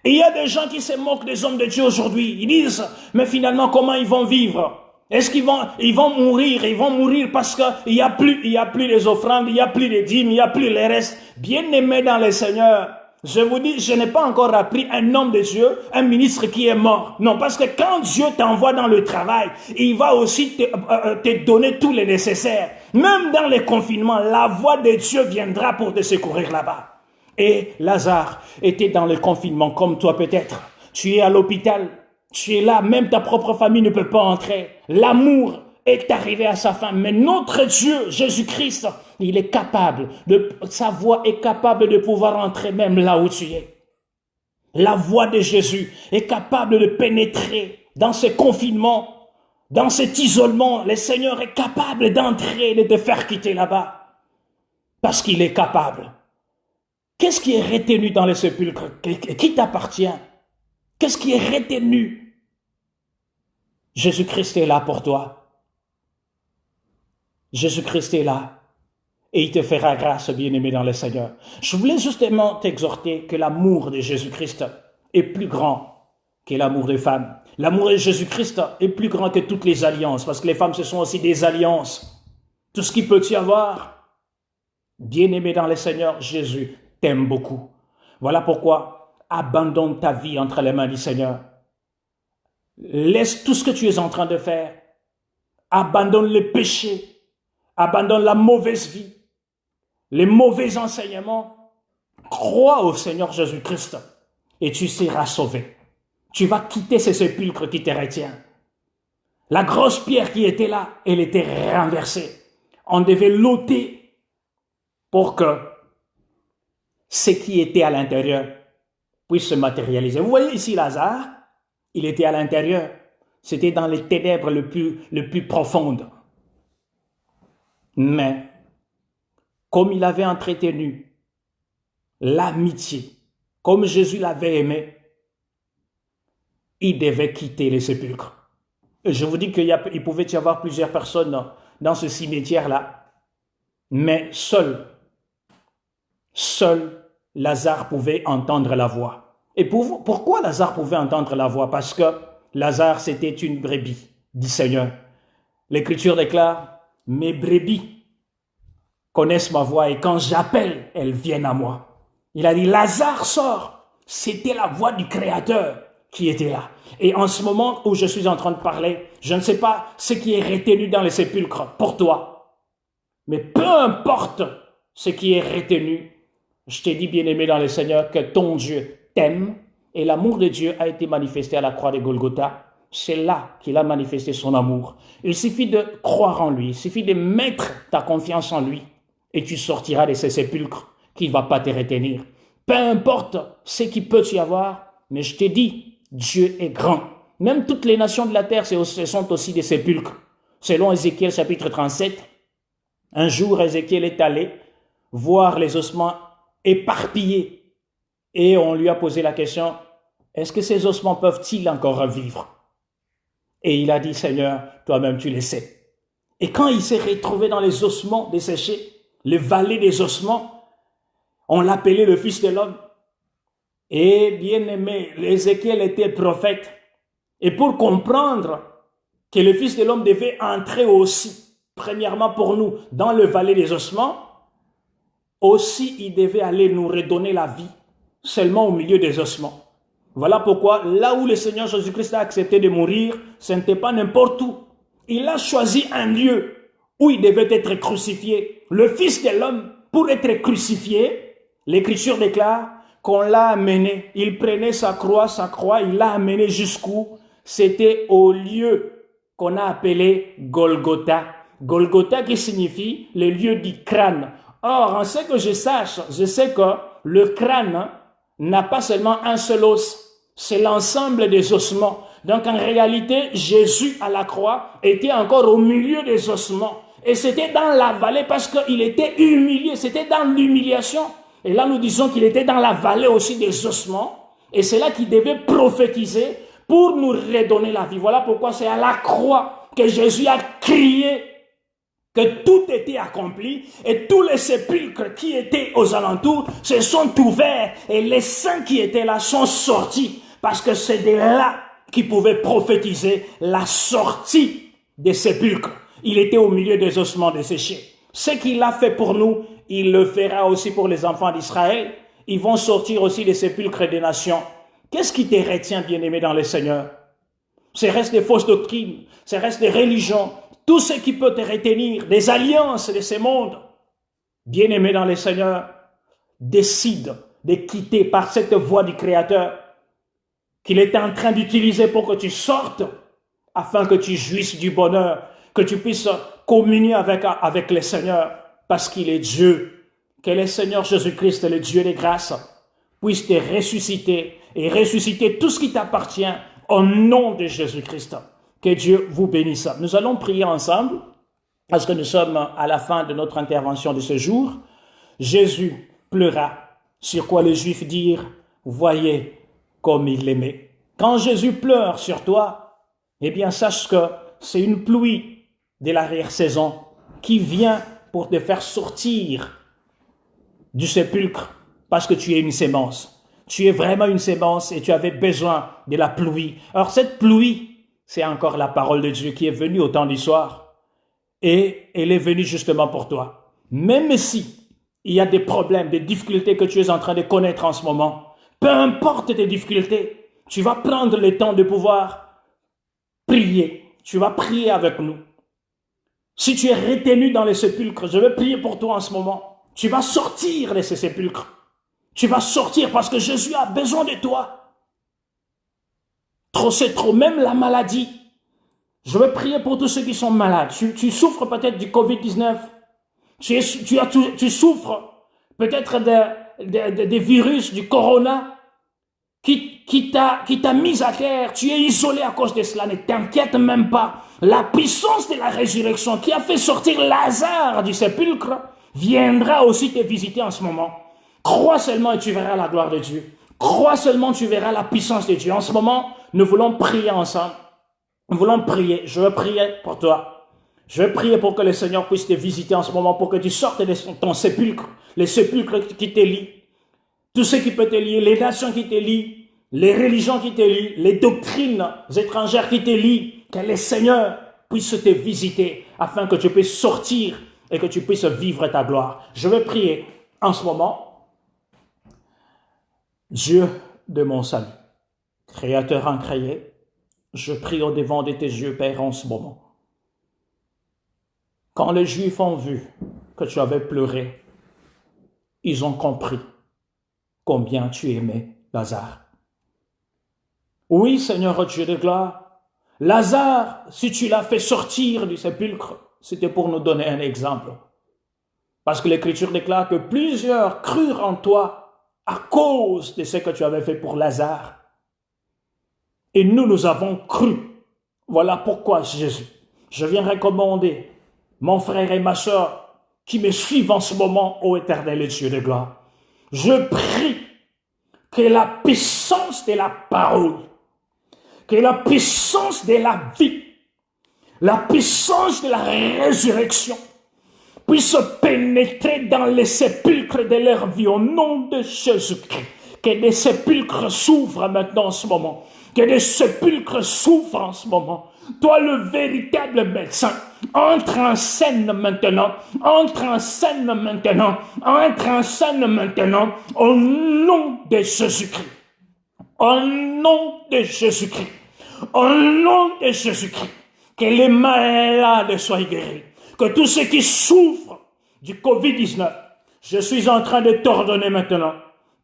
Et il y a des gens qui se moquent des hommes de Dieu aujourd'hui. Ils disent, mais finalement, comment ils vont vivre? Est-ce qu'ils vont mourir? Ils vont mourir parce qu'il n'y a plus les offrandes, il n'y a plus les dîmes, il n'y a plus les restes. Bien-aimés dans le Seigneur, je vous dis, je n'ai pas encore appris un homme de Dieu, un ministre qui est mort. Non, parce que quand Dieu t'envoie dans le travail, il va aussi te donner tout le nécessaire. Même dans les confinements, la voix de Dieu viendra pour te secourir là-bas. Et Lazare était dans le confinement comme toi peut-être. Tu es à l'hôpital, tu es là, même ta propre famille ne peut pas entrer. L'amour est arrivé à sa fin. Mais notre Dieu, Jésus-Christ, il est capable, sa voix est capable de pouvoir entrer même là où tu es. La voix de Jésus est capable de pénétrer dans ce confinement, dans cet isolement. Le Seigneur est capable d'entrer et de te faire quitter là-bas. Parce qu'il est capable. Qu'est-ce qui est retenu dans les sépulcres? Qui t'appartient? Qu'est-ce qui est retenu? Jésus-Christ est là pour toi. Jésus-Christ est là. Et il te fera grâce, bien-aimé dans le Seigneur. Je voulais justement t'exhorter que l'amour de Jésus-Christ est plus grand que l'amour des femmes. L'amour de Jésus-Christ est plus grand que toutes les alliances. Parce que les femmes, ce sont aussi des alliances. Tout ce qu'il peut y avoir. Bien-aimé dans le Seigneur, Jésus t'aime beaucoup. Voilà pourquoi abandonne ta vie entre les mains du Seigneur. Laisse tout ce que tu es en train de faire. Abandonne le péché. Abandonne la mauvaise vie. Les mauvais enseignements. Crois au Seigneur Jésus-Christ et tu seras sauvé. Tu vas quitter ce sépulcre qui te retient. La grosse pierre qui était là, elle était renversée. On devait l'ôter pour que ce qui était à l'intérieur puisse se matérialiser. Vous voyez ici Lazare, il était à l'intérieur. C'était dans les ténèbres le plus profondes. Mais, comme il avait entretenu l'amitié, comme Jésus l'avait aimé, il devait quitter les sépulcres. Et je vous dis qu'il pouvait y avoir plusieurs personnes dans ce cimetière-là, mais seul Lazare pouvait entendre la voix. Et pourquoi Lazare pouvait entendre la voix? Parce que Lazare, c'était une brebis, dit Seigneur. L'Écriture déclare, mes brebis connaissent ma voix et quand j'appelle, elles viennent à moi. Il a dit, Lazare sort. C'était la voix du Créateur qui était là. Et en ce moment où je suis en train de parler, je ne sais pas ce qui est retenu dans les sépulcres pour toi. Mais peu importe ce qui est retenu, je t'ai dit, bien-aimé dans le Seigneur, que ton Dieu t'aime et l'amour de Dieu a été manifesté à la croix de Golgotha. C'est là qu'il a manifesté son amour. Il suffit de croire en lui, il suffit de mettre ta confiance en lui et tu sortiras de ces sépulcres qui ne va pas te retenir. Peu importe ce qu'il peut y avoir, mais je t'ai dit, Dieu est grand. Même toutes les nations de la terre, ce sont aussi des sépulcres. Selon Ézéchiel chapitre 37, un jour Ézéchiel est allé voir les ossements éparpillés et on lui a posé la question, est-ce que ces ossements peuvent-ils encore revivre? Et il a dit, Seigneur, toi-même tu le sais. Et quand il s'est retrouvé dans les ossements desséchés, les vallées des ossements, on l'appelait le Fils de l'homme. Et bien aimé, Ézéchiel était prophète. Et pour comprendre que le Fils de l'homme devait entrer aussi, premièrement pour nous, dans le vallée des ossements, aussi il devait aller nous redonner la vie, seulement au milieu des ossements. Voilà pourquoi, là où le Seigneur Jésus-Christ a accepté de mourir, ce n'était pas n'importe où. Il a choisi un lieu où il devait être crucifié. Le Fils de l'homme, pour être crucifié, l'Écriture déclare qu'on l'a amené. Il prenait sa croix, il l'a amené jusqu'où? C'était au lieu qu'on a appelé Golgotha. Golgotha qui signifie le lieu du crâne. Or, en ce que je sache, je sais que le crâne n'a pas seulement un seul os, c'est l'ensemble des ossements. Donc en réalité, Jésus à la croix était encore au milieu des ossements. Et c'était dans la vallée parce qu'il était humilié, c'était dans l'humiliation. Et là nous disons qu'il était dans la vallée aussi des ossements. Et c'est là qu'il devait prophétiser pour nous redonner la vie. Voilà pourquoi c'est à la croix que Jésus a crié que tout était accompli et tous les sépulcres qui étaient aux alentours se sont ouverts et les saints qui étaient là sont sortis parce que c'est de là qu'ils pouvaient prophétiser la sortie des sépulcres. Il était au milieu des ossements desséchés. Ce qu'il a fait pour nous, il le fera aussi pour les enfants d'Israël. Ils vont sortir aussi des sépulcres des nations. Qu'est-ce qui te retient, bien-aimé dans le Seigneur? Ce reste des fausses doctrines, ce reste des religions, tout ce qui peut te retenir, des alliances de ce monde. Bien-aimé dans le Seigneur, décide de quitter par cette voie du Créateur qu'il est en train d'utiliser pour que tu sortes, afin que tu jouisses du bonheur, que tu puisses communier avec le Seigneur, parce qu'il est Dieu. Que le Seigneur Jésus-Christ, le Dieu des grâces, puisse te ressusciter et ressusciter tout ce qui t'appartient au nom de Jésus-Christ. Que Dieu vous bénisse. Nous allons prier ensemble, parce que nous sommes à la fin de notre intervention de ce jour. Jésus pleura, sur quoi les Juifs dirent, voyez comme il l'aimait. Quand Jésus pleure sur toi, eh bien sache que c'est une pluie de l'arrière-saison qui vient pour te faire sortir du sépulcre parce que tu es une sémence. Tu es vraiment une sémence et tu avais besoin de la pluie. Alors cette pluie, c'est encore la parole de Dieu qui est venue au temps du soir et elle est venue justement pour toi. Même si il y a des problèmes, des difficultés que tu es en train de connaître en ce moment, peu importe tes difficultés, tu vas prendre le temps de pouvoir prier. Tu vas prier avec nous. Si tu es retenu dans les sépulcres, je vais prier pour toi en ce moment. Tu vas sortir de ces sépulcres. Tu vas sortir parce que Jésus a besoin de toi. Trop c'est trop, même la maladie. Je vais prier pour tous ceux qui sont malades. Tu souffres peut-être du Covid-19. Tu souffres peut-être des virus, du corona qui t'a mis à terre. Tu es isolé à cause de cela. Ne t'inquiète même pas. La puissance de la résurrection qui a fait sortir Lazare du sépulcre viendra aussi te visiter en ce moment. Crois seulement et tu verras la gloire de Dieu. Crois seulement, tu verras la puissance de Dieu. En ce moment, nous voulons prier ensemble. Nous voulons prier. Je veux prier pour toi. Je veux prier pour que le Seigneur puisse te visiter en ce moment, pour que tu sortes de ton sépulcre, les sépulcres qui te lient, tout ce qui peut te lier, les nations qui te lient, les religions qui te lient, les doctrines étrangères qui te lient, que le Seigneur puisse te visiter afin que tu puisses sortir et que tu puisses vivre ta gloire. Je veux prier en ce moment. Dieu de mon salut, Créateur incréé, je prie au devant de tes yeux, Père, en ce moment. Quand les Juifs ont vu que tu avais pleuré, ils ont compris combien tu aimais Lazare. Oui, Seigneur Dieu de gloire, Lazare, si tu l'as fait sortir du sépulcre, c'était pour nous donner un exemple. Parce que l'Écriture déclare que plusieurs crurent en toi à cause de ce que tu avais fait pour Lazare. Et nous avons cru. Voilà pourquoi, Jésus, je viens recommander mon frère et ma soeur qui me suivent en ce moment, ô éternel Dieu de gloire. Je prie que la puissance de la parole, que la puissance de la vie, la puissance de la résurrection puisse pénétrer dans les sépulcres de leur vie au nom de Jésus-Christ. Que des sépulcres s'ouvrent maintenant en ce moment. Que des sépulcres s'ouvrent en ce moment. Toi, le véritable médecin, entre en scène maintenant. Entre en scène maintenant. Entre en scène maintenant. Au nom de Jésus-Christ. Au nom de Jésus-Christ. Au nom de Jésus-Christ. Que les malades soient guéris. Que tous ceux qui souffrent du Covid-19, je suis en train de t'ordonner maintenant.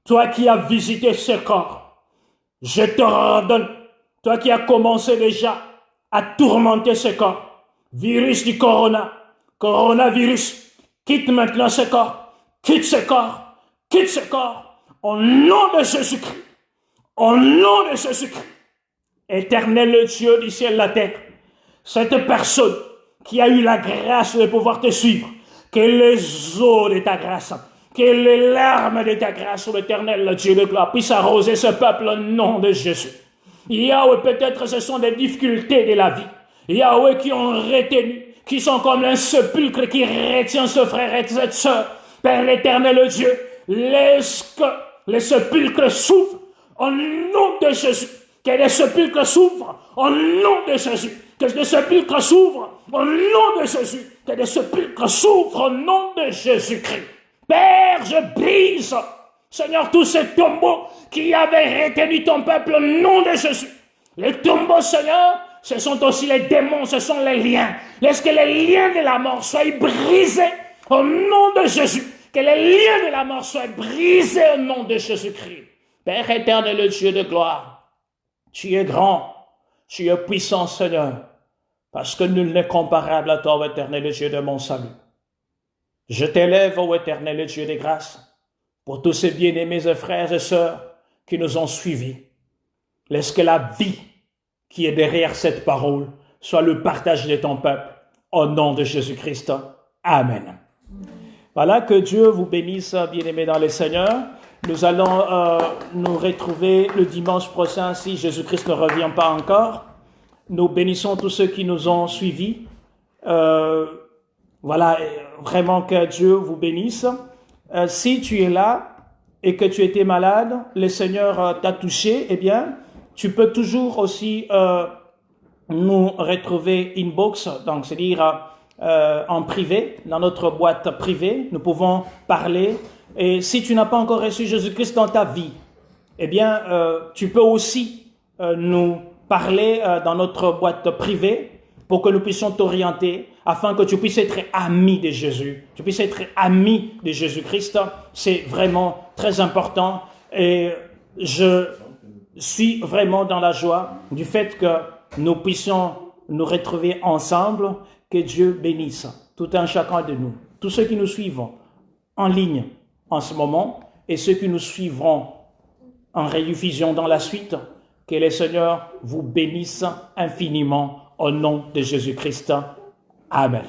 Toi qui as visité ce corps, je t'ordonne. Toi qui as commencé déjà à tourmenter ce corps. Virus du coronavirus, quitte maintenant ce corps. Quitte ce corps. Quitte ce corps. Au nom de Jésus-Christ. Au nom de Jésus-Christ. Éternel Dieu du ciel et de la terre. Cette personne qui a eu la grâce de pouvoir te suivre, que les eaux de ta grâce, que les larmes de ta grâce, ô l'éternel Dieu de gloire, puissent arroser ce peuple au nom de Jésus. Yahweh, peut-être ce sont des difficultés de la vie. Yahweh, qui ont retenu, qui sont comme un sépulcre qui retient ce frère et cette sœur. Père éternel Dieu, laisse que les sépulcres s'ouvrent au nom de Jésus. Que les sépulcres s'ouvrent au nom de Jésus. Que les sépulcres s'ouvrent au nom de Jésus. Que les sépulcres s'ouvrent au nom de Jésus-Christ. Père, je brise, Seigneur, tous ces tombeaux qui avaient retenu ton peuple au nom de Jésus. Les tombeaux, Seigneur, ce sont aussi les démons, ce sont les liens. Laisse que les liens de la mort soient brisés au nom de Jésus. Que les liens de la mort soient brisés au nom de Jésus-Christ. Père éternel, Dieu de gloire, tu es grand, tu es puissant, Seigneur, parce que nul n'est comparable à toi, ô éternel Dieu de mon salut. Je t'élève, ô éternel Dieu des grâces, pour tous ces bien-aimés et frères et sœurs qui nous ont suivis. Laisse que la vie qui est derrière cette parole soit le partage de ton peuple, au nom de Jésus-Christ. Amen. Voilà, que Dieu vous bénisse, bien-aimés dans le Seigneur. Nous allons nous retrouver le dimanche prochain si Jésus-Christ ne revient pas encore. Nous bénissons tous ceux qui nous ont suivis. Voilà, vraiment que Dieu vous bénisse. Si tu es là et que tu étais malade, le Seigneur t'a touché, eh bien, tu peux toujours aussi nous retrouver inbox, donc c'est-à-dire en privé, dans notre boîte privée. Nous pouvons parler. Et si tu n'as pas encore reçu Jésus-Christ dans ta vie, eh bien, tu peux aussi nous parler dans notre boîte privée pour que nous puissions t'orienter afin que tu puisses être ami de Jésus. Tu puisses être ami de Jésus-Christ. C'est vraiment très important. Et je suis vraiment dans la joie du fait que nous puissions nous retrouver ensemble. Que Dieu bénisse tout un chacun de nous. Tous ceux qui nous suivent en ligne en ce moment et ceux qui nous suivront en rediffusion dans la suite, que le Seigneur vous bénisse infiniment au nom de Jésus-Christ. Amen.